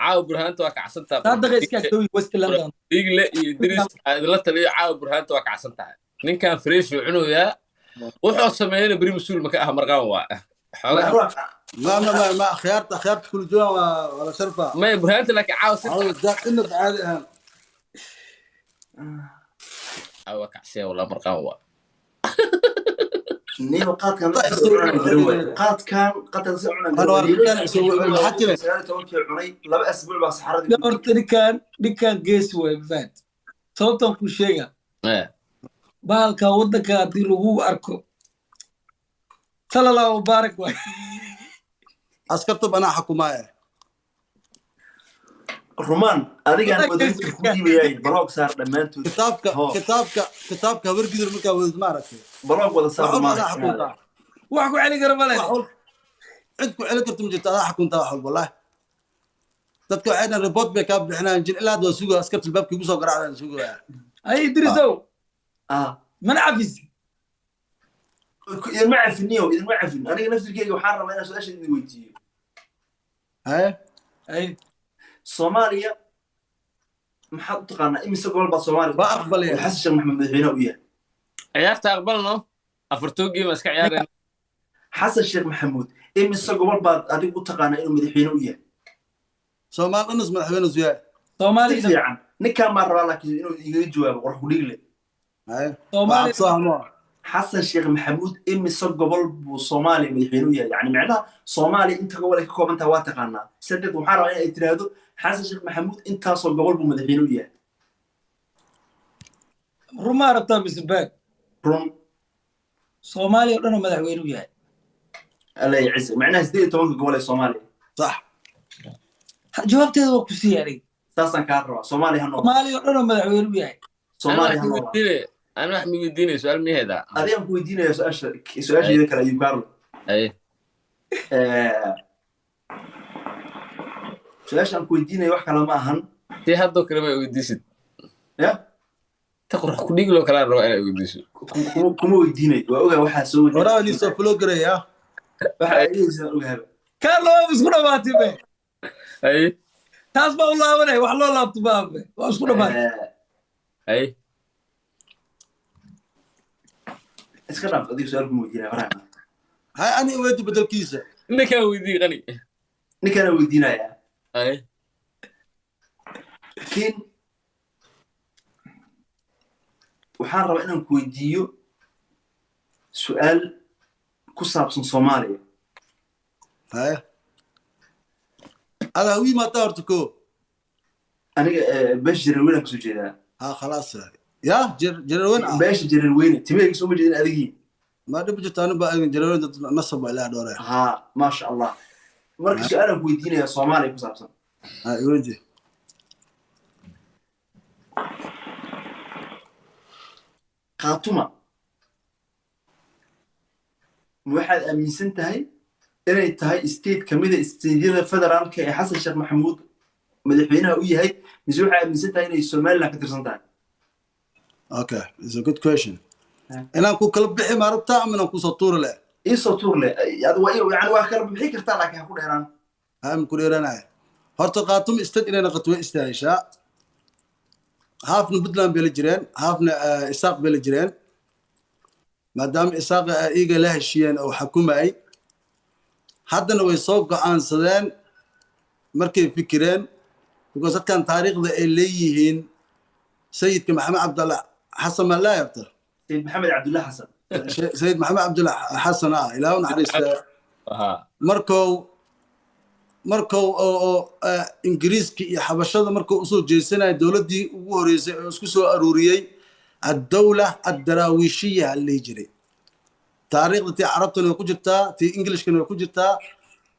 caawa burhaanta waa kacsantahay صدق اسكاستوي ويست لندن dhiigle iyo idris la taliyo caawa burhaanta waa kacsantahay ninkan fresh uu cunayaa wuxuu sameeyay bari masuul maka ah marqaan waa ما خيارت كل جوا ولا شرفه ما burhaanta laakiin caawa si عاوز ذاك انه عادي caawa kacsiya wala marqaan waa نيو قادكان قادكان لaba asbuuc baa saxaradii horta ninkan gees way faat sababtan ku sheega bahalka waddanka haddii lagu arko sallallahu mubaarak waay اسكتب انا حكومه rumaan adigaan waddanka ku diibayay baloog saar dhammaantood كتابك ورقدر marka wada maaragtay baloog wada saar ما حكومه wax ku celi kara male cid ku celi karto mujirta adaa xakunta wax wallahi dadka waxayna report bay ka bixinayaan jin ilaa doo sugo askarta albaabkii ugu soo garaacdaan sugo ay idrisow man cafis idin ma cafiniyo idin ma cafin aniga naftirkeyga waxaan rabaa inaan su-aasha idin weydiiyo ay Soomaaliya maxaad u taqaanaa imise gobol baa Soomaaliya waa aqbalaya xasan sheekh maxamed madaxweyne u yahay ciyaarta aqbalno afartoogi ma iska ciyaareen xasan sheekh maxamuud imise gobol baad adigu u taqaanaa inuu madaxweyne u yahay Soomaaliya nas madaxweyne zuyaa Soomaaliya fiican ninkaan ma rabaa laakiin inuu iga jawaabo qurux ku dhigle Soomaaliya حسن شيخ محمود إمي صق قبل بصومالي مدحينوية يعني معناها صومالي أنت قبل كوب أنت واتقنا سدد وحارة يعني إترادو حسن شيخ محمود أنت صق قبل بمدحينوية رما ربطة بسباك روم صومالي ولا مدحوينوية الله يعز معناها سديد توقف قبل صومالي صح جوابت هذا وكسي يعني ساسا كاروا صومالي هنو صومالي ولا مدحوينوية صومالي هنو أنا واحد ميديني سؤال مي هذا أدي أنكو يدينا يا سؤال ذكر أيوب كارلو أي سؤال أنكو يدينا يوحك لما أهن تي هادو كلمة يوديسد يا تقرأ كل يقولوا كلام رواية يوديسد كم يدينا وأوجا واحد سوي ورا نيسو فلوجري يا واحد يسوي هذا كان لو مسكونا باتي أي تاسبه الله ولا وحلو الله طباب واسكونا باتي أي اسكرام أديك سؤال مودينا ورانا هاي أنا ويدي بدل كيسة إنك ودي غني نكنا ودينا يا أي لكن waxaan rabaa inaan ku weydiiyo su'aal ku saabsan Soomaaliya هاي هذا هوي ما تعرفكو aniga beesh jareerweyne kasoo jeedaa ها خلاص يا جروين beesha jareerweyne timahayga soo ma jeedin adigii ما دبجت أنا بقى جروين نصب عليها دورة ها ما sha Allah marka su'aalan ku weydiinaya Soomaaliya ku saabsan هاي وجه qaatuma waxaad aaminsan tahay inay tahay state kamida stateyada federaalka ee xasan sheekh maxamuud madaxweynaha u yahay mise waxaad aaminsan tahay inay Somaliland ka tirsan tahay Okay, it's a good question. أنا أكون كلب بحي ما ربطة من أكون سطور له. إيه سطور له يعني waa kala bixi kartaa laakiin ha ku dheeraan هم كوريرانا هرت قاتم استد إلى نقطة استعيشة هافنا بدلان بيلجرين هافنا إساق بيلجرين ما دام إساق إيجا له شيئا أو حكومة أي حتى لو يسوق عن سدان مركب فكرين because كان تاريخ ذا الليهين سيد محمد عبد الله حسن ما لا يبتر سيد محمد عبد الله حسن سيد محمد عبد الله حسن إلى ونحرس مركو إنجليزكي حبشة مركو أصول جيسنا الدولة دي ووريس اسكسو أروريي الدولة الدراويشية اللي يجري تاريخ تي عربتنا كوجرتا تي إنجليش كنا كوجرتا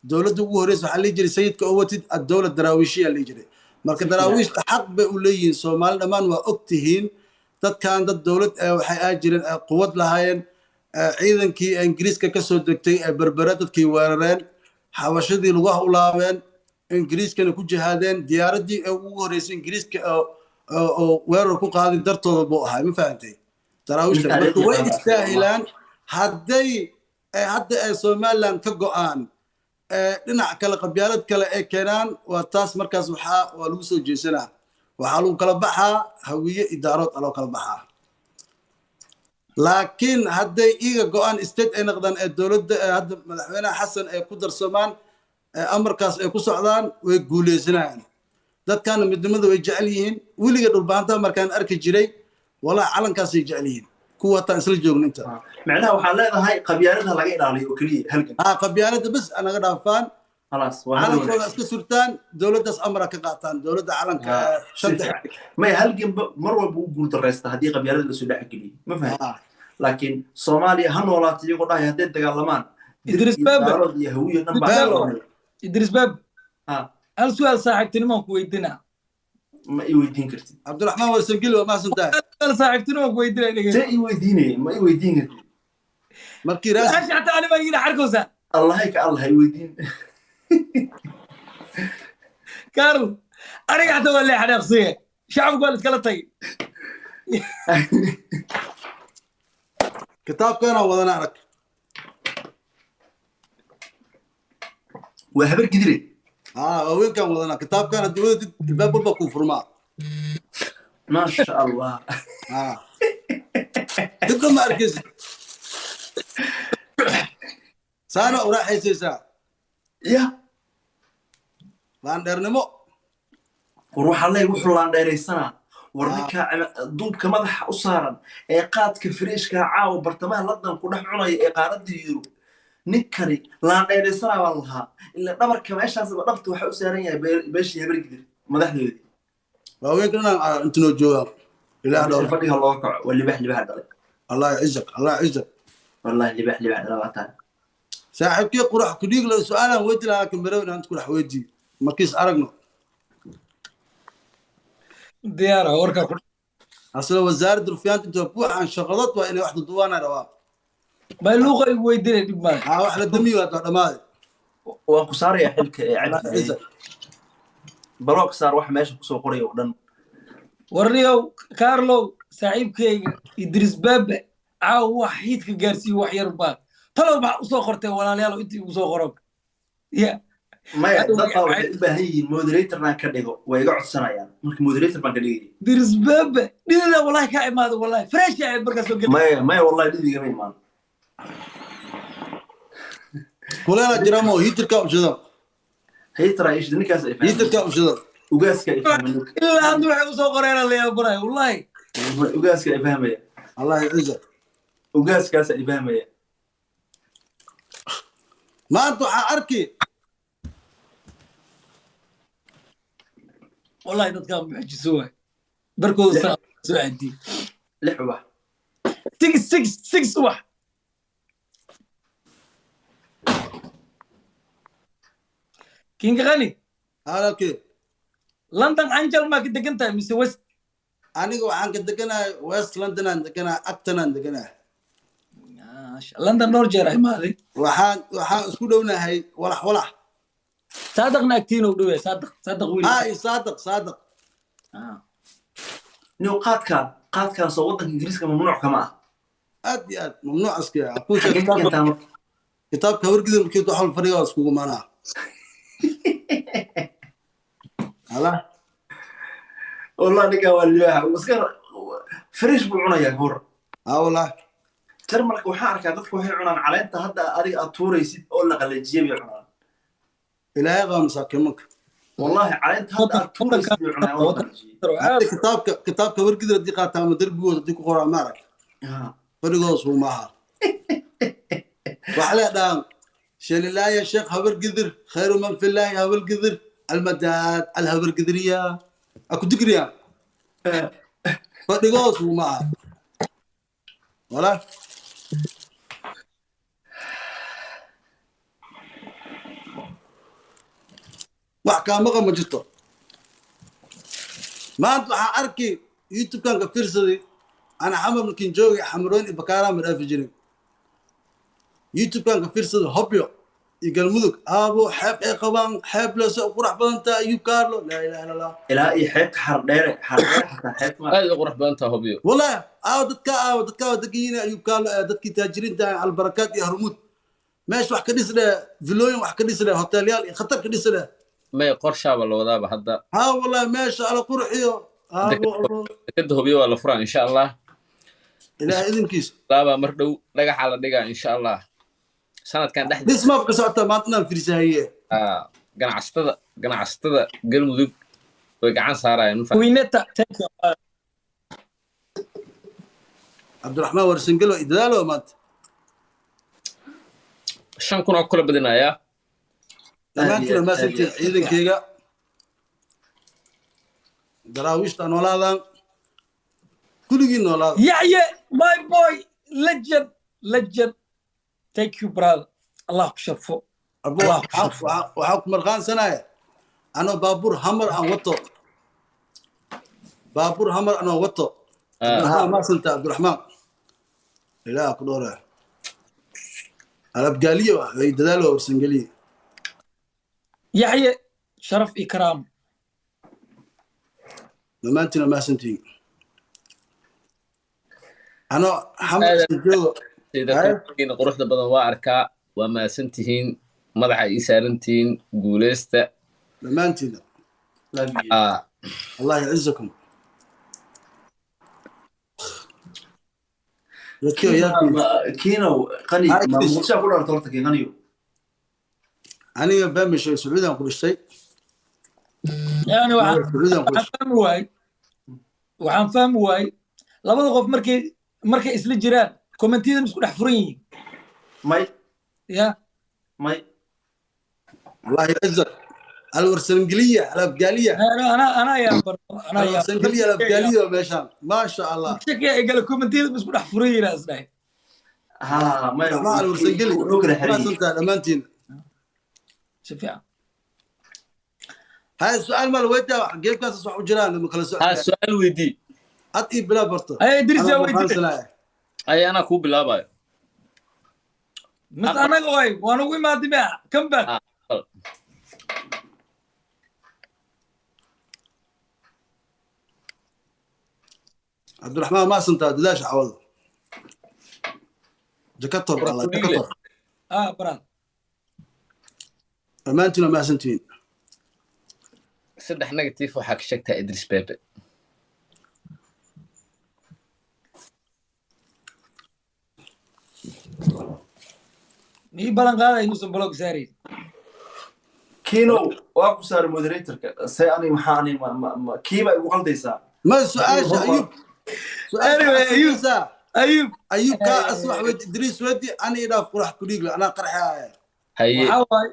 دولة دي ووريس اللي يجري سيد كأوتي الدولة الدراويشية اللي يجري مركو دراويش حق بأولي سومال دمان وأكتهين dad kan dad dawlad waxay aajireen quwad lahaayeen ciidankii Ingiriiska ka soo degtay berbera dadkii weerareen xabashadii lagu hawlaabeen Ingiriiskana ku jihaadeen diyaaradii ugu horeysay Ingiriiska oo weerar ku qaaday dartooda buu ahaa ma fahamtay daraawiishta way istaahilaan hadday hadda ay Soomaaliland ka go'aan dhinac kale qabyaalad kale ay keenaan waa taas markaas waxa lagu soo jeesanaa وحالو كلا بحا هوية إدارات على كلا بحا لكن هذا إيجا قوان استد أي نقدان الدولة هذا مدحونا حسن أي قدر سمان أمر كاس أي كسعدان ويقولي سنان ده كان مدمد ويجعليهن واللي قدر بانتا مركان أرك جري ولا علن كاس يجعليهن قوة تنسل جون أنت معناها وحالنا هاي قبيانتها لقينا عليه وكلية هلكن قبيانتها بس أنا قد أفان خلاص علن كذا سلطان دولة دس أمرك قاطان دولة علن شد ما هلكن مرة بقول درست هذه قبيلة السوداء كلية ما فهم لكن صوماليا هنولات يقول ده هدي دجالمان إدريس باب يهوي إدريس باب هل سؤال صاحبتني ما كويدنا ما يودين كرتي عبد الرحمن والسنقل وما سنتهي هل صاحبتني ما كويدنا زي يوديني ما يودين مركي راس حتى أنا ما يجينا حركوسا الله هيك الله يودين كارل أنا قاعد أولي حدا قصية شعب قال تكلتي كتاب كان وضعنا لك وهبر كدري وين كان وضعنا كتاب كان الدولة الباب الباكو فرما ما شاء الله تبقى مركز سانا وراح يسيسا يا لاندرنمو وروح الله يوحو لانديريسنا ورنكا دوبك مدح أصارا قادك فريشكا عاو برتمان لدن كودح عناي قاردي يورو نكري لانديريسنا والله إلا دبرك ماشاas dabta waxa u saaran yahay beeshii habar gidir madaxdeedii وين كنا انتو جواب الى دور فديها loo kaco wali bax libax dhalay الله يعزك الله يعزك والله libax dhalawatan صاحبكي قرح كديق لو سؤالا ودي لكن برونا انت قرح ودي مركز ارقنا ديارة وركا اصلا وزارة الرفيان تتوقع عن شغلات وإن واحد الضوانة روا ما اللغة يويدين دبان واحد الدمي وهذا وانكو صار يا حلك عدي بروك صار واحد ماشي كسو قريه ودن وريو كارلو صاحبكي إدريس باب عاو وحيد كجارسي وحير باب طلعوا مع أسوق قرتي ولا ليالو أنت أسوق قرب يا ما يدقوا هي مودريتر ما كدغو ويقعد سنه يعني markii مودريتر ما كدغي إدريس باب دينا والله كايماد والله فريش يا بركه سو ما والله دي جميل مان كلنا جرامو هيتركا وجدا هيترا ايش دنيكاس ايفان هيتركا وجدا وغاسكا يفهمك إلا عنده واحد أسوق قرينا اللي يبراي والله وغاسكا يفهميا الله يعزك وغاسكاس يفهميا ما انتو اركي والله dadka muxjisuwa barkooda soo aadi lixwa 6 wax king gani اوكي london angel ma kadeganta mise west aniga waxaan ka deganahay west london aan deganahay acton aan deganahay london dhowr jeer ay maaday waxaan isku dhownahay walax صادقنا كتير ودوي صادق ويلي صادق نيو قادكا سو ودنك انجليزكا ممنوع كما اد ممنوع اسكي اكون كتاب كتاب كور كده كده حول فريق اسكو معنا هلا والله نقا والله وسكر فريش بوعنا يا هور والله jarmalka waxaan arkaa dadku waxay cunaan caleenta hadda adiga aad tuuraysid oo la qalajiyay bay cunaan إلهي غامسك منك wallahi caleenta hadda aad tuuraysid bay cunaan oo la qalajiyay كتابك ورقد ردي قاطع مدرب قوة رديك قرا مارك فرقوس وماها وعلى دام شيل الله يا شيخ هبر قدر خير من في الله هبر قدر المداد الهبر قدرية أكو دقريا فرقوس وماها ولا وحكامك ما جرتو ما انت اركي يوتيوب كان كفيرسدي انا حمر ممكن جوي حمرون بكارا من افجرين يوتيوب كان كفيرسدي هوبيو يقال مدك ابو حب اي قبان حب لس قرح بدنتا ايوب كارلو لا اله الا الله ilaa xeebta xardheer xataa xeeb ma aad u qurux badan tahay hobyo والله ددكا دقينا ايوب كارلو ددكي تاجرين تاع على البركات يا هرمود ماشي واحد كديس له فيلوين واحد كديس له هوتيليال خطر كديس له may qorshaaba la wadaaba hadda ها والله ماشي على قرحيو ابو dekada hobyo waa la furaa insha allah الى اذن كيس laaba mar dhow dhagaxa la dhigaa insha allah sanadkan dhexdiisa بس ما بقى ساعتها ما تنام في رسايه ganacsatada galmudug way gacan saarayaan ma fahmi wiineta عبد الرحمن ورسنجلو ادلالو مات 5,000 oo kala badinayaa دمانتنا ما سنتي عيدن كيغا دراويشتا نولادان كلغي نولاد يحيى ماي بوي لجن ثانك يو براد الله يشفو ابو الله وحاك مرغان سنايا انا بابور همر ان وطو بابور همر انا وطو ما سنت عبد الرحمن لا كدوره الابقاليه يدلالو ورسنجليه يحيى شرف إكرام دمانتنا ما سنتين انا حمد سنجو dadkiina quruxda badan waa arkaa waa mahadsantihiin madaxa ii saarantihiin guuleysta دمانتنا Ah, الله يعزكم يكيو ياكي kiinow qani Ay, ma Chris. muqdisho ku dharto horta kiiniyo أنا بمشي سعودي كل شيء يعني سعودي كل waxaan شيء fahmi waay labada qof markay isla jiraan kommentiyada isku dhex furan yihiin may ya may الله يعزك الورسنجلية الأبقالية أنا يا الورسنجلية الأبقالية ماشان ما شاء الله shaki gala kommentiyada isku dhex furan yihiin asnahay ha may ما الورسنجلية wuxuu kala ما xiriir سنت أمانتين si fiican هاي السؤال مال ويتا كيف كان تصبح جيران لما كلا ha سؤال su-aal weydii أتي بلا برطة ay idris yaa أنا weydiiyey ay anaa kuu bilaabayo mas anaga way waan ugu imaadime come back Ah, qal. عبد الرحمن ما سنت دلاش عوض جكتر والله جكتر brad أمانتين ما سنتين 3 negative waxaa ka sheegtaa idris bebe mii balan qaaday inuusan blog saarayn kiinow waa ku saaray moderatorka say ani maxaa ani kiiba igu qaldaysaa ما سؤال أيوب سؤال Anyway, أيوب. ayub أيوب كا أصبح ود إدريس ودي أنا إذا قرح كليك أنا قرحها haye waxaa waay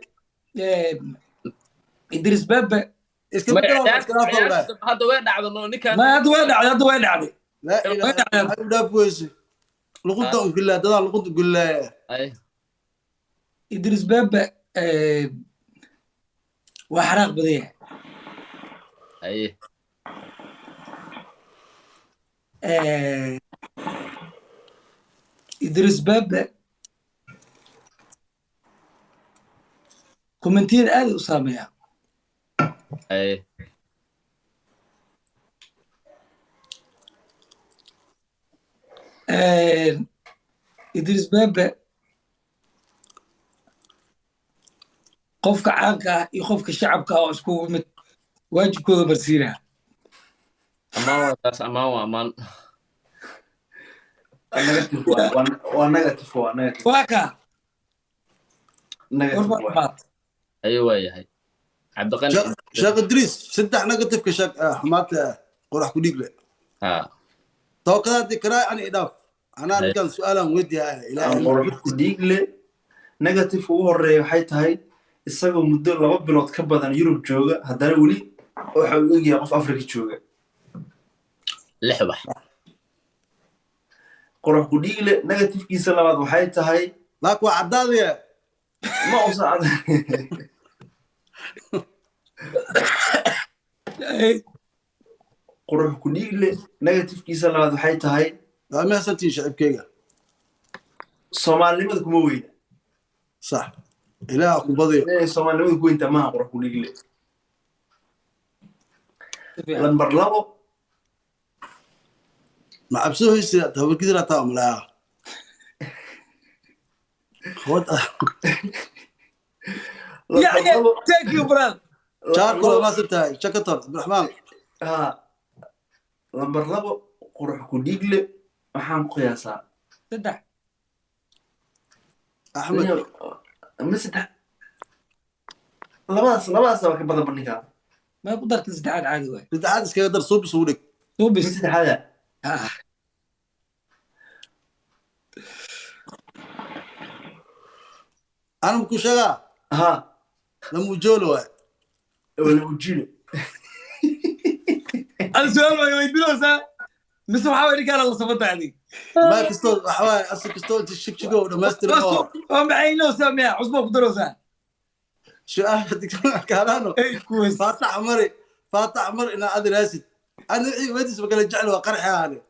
idris bebe إسكت Ma- بكرة ciyaarta- ولا ciyaarta hadda way dhacdo no ninkan ma hadda way dhacday لا إله إلا الله لا فويس لقطة أقول له ده لقطة أقول له ay idris bebe waa xanaaq badan yahay haye idris bebe kommentiyada aad u saameeya haye idris bebe qofka caanka ah iyo qofka shacabka ah oo iskugu mid waajibkooda marsiinaa ammaan waa taas ammaan waa ammaan negative waa negative waa negative waa kaa negative warba waa baad ayuu waa yahay cabdiqani شاق إدريس سدح نقطة كشاق حمات قرح كديك له ها توقعات ذكرى عن إضاف أنا كان سؤالا ودي إلى qorxu dhiigle negative ugu horeeya waxay tahay isagoo muddo 2 bilood ka badan Yurub jooga haddana weli waxa uu egyahay qof Afrika jooga lix wax qorxu dhiigle negative-kiisa labaad waxay tahay لكن عدادية ma uusan qorxu dhiigle negative-kiisa labaad waxay tahay ما سنتين شعب كيغا Soomaalinimada kuma weyna صح إلى أكو بضيع inay Soomaalinimada ku weynta maaha qorxu dhiigle lambar 2 مع بسوه يصير تهور كذا تعمل لها خد يعني thank you brother شاركوا ما سبتها شكتر عبد الرحمن lambar 2 qorxu dhiigle waxaan ku qiyaasaa saddex أحمد ma saddex labadaas waa ka badan bandhigaa ما ku dartay saddexaad caadi waay أنت عاد كذا صوب صورك soo ma bis saddexaada أنا مكوشة ha لما جولوا wala ujile أنا سؤال ما يودينوسا بس ما حاول يقال الله صفت عليك ما كستو حواي أصل كستو تشك شكو دمستر ما بعينوسا ميا عصبه بدروسا شو أهدك كارانو اي كويس فاتح عمري فاتح عمر إن هذا ناسي أنا إيه ودي بقى الجعل وقرح يعني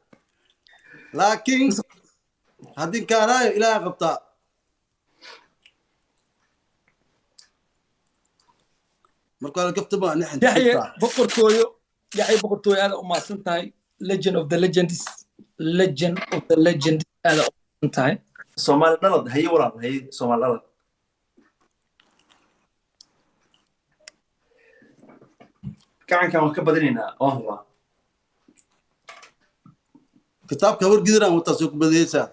لكن هذين كاراي إلى غبطاء مركو على كفت ما نحن يحيى بقرتويو هذا ما سنتهاي legend of the legends هذا سنتهاي Soomaali dhalad haye walaal haye Soomaali dhalad gacankan waan ka badinaynaa oo hubaa كتاب كبر قدر أنا متصل بديسة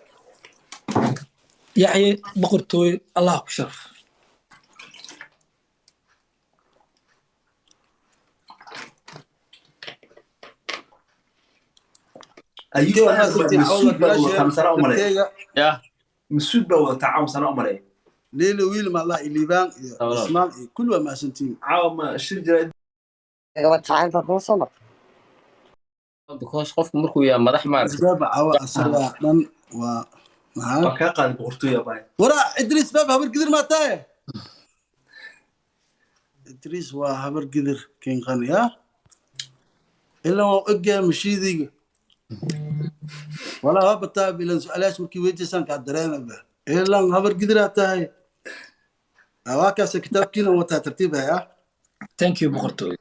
يحيى بقرتوي الله بشرف ayuu masuud baa wada tamsana u maleeya yaa masuud baa wada tacaawsana u maleeya ليلة ويل ما الله اللي بان أولا. اسمع كل ما سنتين caawa ma shir jira gabadh jacaylka kuu soo martay because qofku markuu yahay madax maaragtay أسباب عوا أسرع من و waa معاه kaa qaaday boqortooya baay ورا إدريس باب هبر قدر ما تايه إدريس وهبر قدر كين غني يا إلا ما أجا مشيدي ولا هبر تاب إلا سؤالاش مكي ويجي سان كعدرين به إلا هبر قدر تايه أواكاس كتاب كينا وتا ترتيبها يا thank you بقرتوي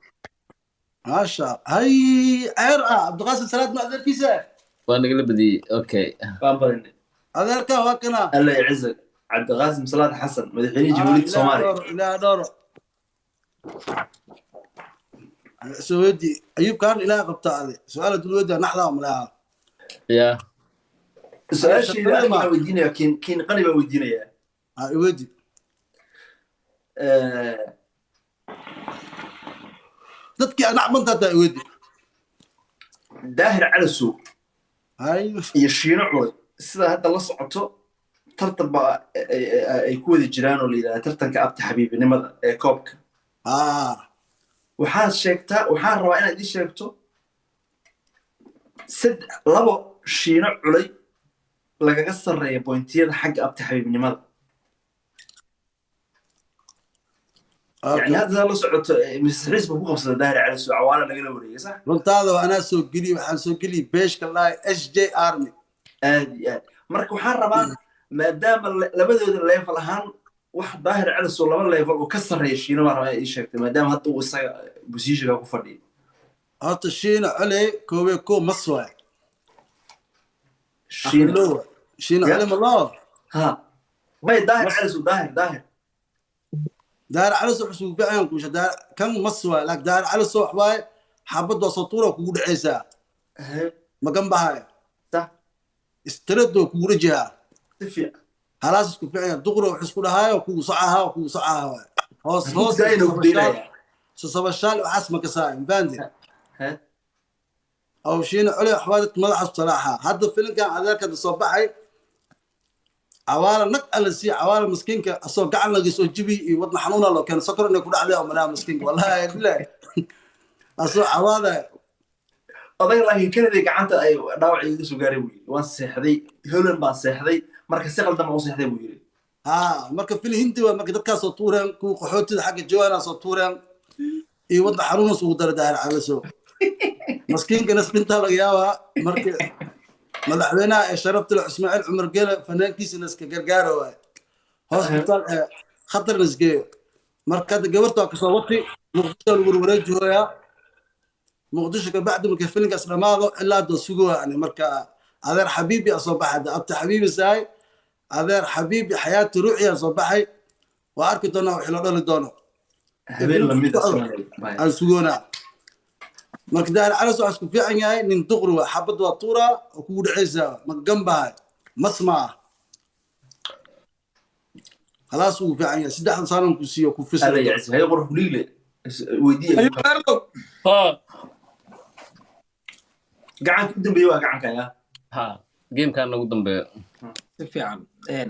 ما شاء هاي عرقة عبد القاسم سلاد مع ذا الكيسة waa nagala badiyey okay waan badinay هذا الكا واكنا alla yacizak cabdiqaasim salaad xasan madaxweynihii jamhuuriyadda soomaaliya لا دور سويدي أيوب كان إلى قبطة هذه سؤال دلوقتي نحلا وملاها yaa su-aashayda aniga waxaa weydiinaya kiin qani baa weydiinayaa هاي ودي dadkii aan acbanta hataa iwedi daahir calasow hay iyo shiino culay sida hadda la socoto tartan baa ay ku wada jiraan oo la yidhahda tartanka abti xabiibinimada ee koobka waxaad sheegtaa waxaan rabaa inaad ii sheegto labo shiino culay lagaga sarreeya bointiyada xagga abti xabiibnimada يعني هذا لا سocto misriis buu ku qabsaday daahir cali soo cawaala lagala wareegay sax runtaada waa anaa soo geliy waxaan soo geliyay beeshka lahay SJ Army aad iyo aad marka waxaan rabaa maadaama labadooda level ahaan wax daahir cali soo laba level oo ka sarreeya shiino baan rabaa ii sheegtay maadaama hadda uu isaga positionka ku fadhiyo horta shiino culey koobee koo mas waay shiino shiino culey ma loo ha may daahir cali soo daahir داير على سو حسوب فعلا كوش داير كم مسوى لك داير على سو حواي حبد وسطوره كود عيسى ما جنب هاي صح استردوا كود جها تفيع خلاص كو فعلا دغرو وحسكو هاي وكو صعها هوس داين وكدينا سبشال وحسمك كساي فاندي ها او شيء علي حوادث مدح الصراحه هذا الفيلم كان هذاك الصباحي عوالم نقل سي عوالم مسكينك اسو قعن لقي سو جبي ودنا حنونه لو كان سكر انه كل عليه ومنا مسكينك والله بالله اسو عواله oday laakiin kanadii gacanta ay dhaawacii iga soo gaaray buu yiri waan seexday holan baan seexday marka si qaldan oo seexday buu yiri ها marka fil hindi waa marka dadkaas oo tuureen ku qaxootida xagga joana soo tuureen iyo wadna xaruna soo daradaar cala soo مسكين كان سقنتها لقياها مركز مدحوينها شرفت له اسماعيل عمر قال فنان كيس ناس كقرقاره واي هوسبيتال خطر نسقيه مركز قبرته كصوتي مقدسه الوروريج هويا مقدسه بعد ما كفلنك اسلامه الا دو سوقها يعني مركز هذا حبيبي اصبح هذا ابت حبيبي ساي هذا حبيبي حياتي روحي اصبحي واركض انا وحلو دونه habeen lamid aan sugoonaa marka daal calas waxaa isku fiican yahay nin duqri waa xabad waa tuura oo kugu dhacaysaa ma gambahay masmaa khalaas ugu fiican yahay saddexdan saanan ku siiyo ku ala fisay yacsi hay qorof liile weydiiya ayuu kaarlo gacanka u dambeeya waa gacanka ya ha gamekan ugu dambeeyo si fiican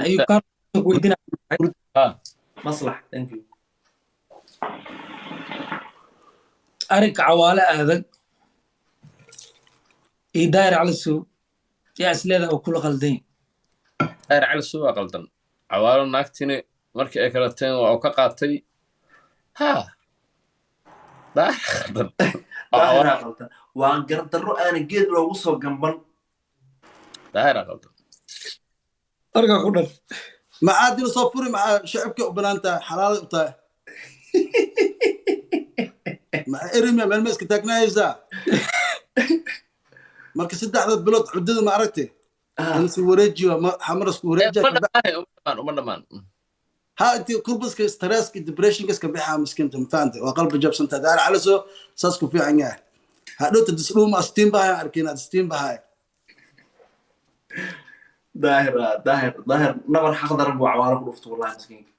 ayuu kaarlo weydiina ha maslax thank you arrinka cawaale adag iyo daayir cali suu yaa isleedaha oo kula qaldayn ayr cali suuqa qaldan cawaalo naagtini markii ay kala teen waa uu ka qaatay ha qaldan daahira qaldan waa gardarro aan geed loogu soo gamban daahira qaldan arka ku dhan macaadina soo furi maxaa shacabka u banaan tahay xalaal u tahay ma erimiya meel ma iska taagnaayaysaa marka saddexda bilood cuddada ma aragtay ansi wareejiyo xamar isku wareejiya uma dhamaan ها انت كربسك ستريسك ديبريشن كسك بيها مسكنت فهمت وقلب جاب سنت دار على سو ساسكو في عنيا هادو تدسلوم استين بها اركينا استين بها daahir nabar xaqdar buu cawaalo ku dhufto wallahi miskiinka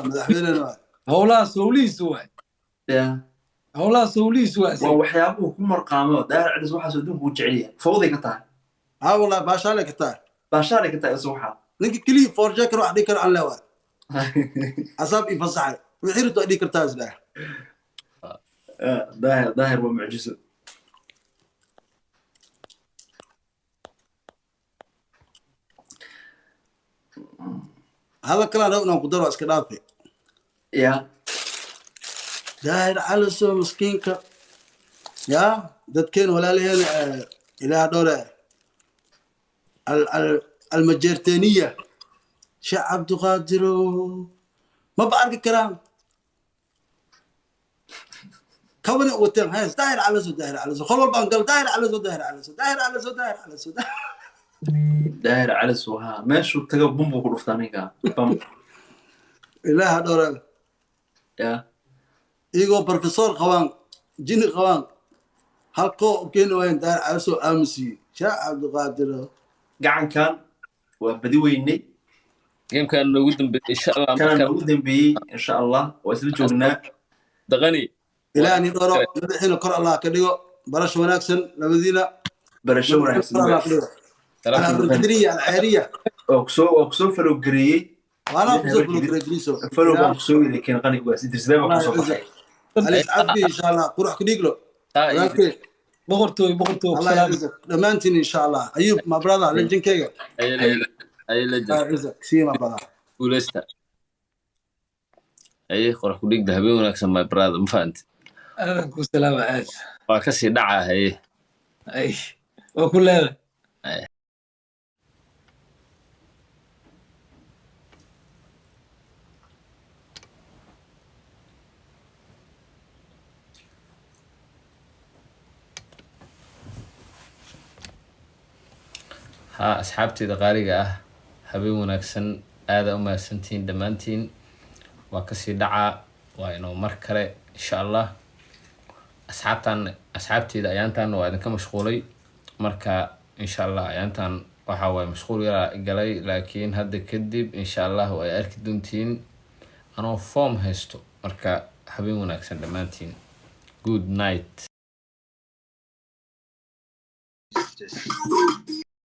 مدحويننا howlaha sowlihiisu waay ya howlaha sowlihiisu waa waa waxyaabuhu ku marqaamo daahir cidis waxaas adduunku u jecel yahay fawday ka tahay ها والله باشا لك تا baashaalay ka tahay isu waxaa نك كلي فورجاك روح ديكر عن لوا عصاب يفصح وحيرته ديكر تاز ده daahir waa mucjiso هذا كلام لو نقدر اسكدافي ya داير على سو مسكينك يا دتكين ولا لين الى دور المجرتينيه شعب عبد القادر ما بعرف الكلام كون وتم هاي داير على سو داير على سو خلوا البنقل داير على سو داير على سو داير على سو داير على سو daahir calis wahaa meeshuu taga bumbu ku dhuftaa ninka bam إله دور ya إيجو بروفيسور خوان جيني خوان halko keen wayn daar caaso aamsi shaac abdulqaadir gacankan waa badi weynay gamekan ugu dambeeyay insha Allah kana marka ugu dambeeyey insha Allah waa isla joognaa daqani ilaani doro madaxiina kor Allah ka dhigo barash wanaagsan labadiina barasho wanaagsan Allah ka dhigo taraaf البدرية العيرية oo kusoo falo gareeyey وانا بزوف الكريسو falo baan kusoo yiri keen qani waa si dirsbaa baan kusoo baxay عليك عبدي ان شاء الله قروح كديقلو ولكن boqortooy الله salaam يعزك دمانتين ان شاء الله ايوب ما برادا لجن كيغا ay la الله يعزك سي ما برادا guuleysta ay qorax ku dhigda habeen wanaagsan my brother ma fahanti aadan ku salaama aad waa ka sii dhaca haye ay waa ku leedahay ha asxaabteyda qaaliga ah habeen wanaagsan aada u mahadsantihiin dhammaantiin waa kasii dhacaa waa inuu mar kale insha allah asxaabteeda ayaantan waa idinka mashquulay marka insha allah ayaantan waxa waay mashquul yaraa galay laakiin hadda kadib insha allah way arki doontiin anoo form haysto marka habeen wanaagsan dhammaantiin good night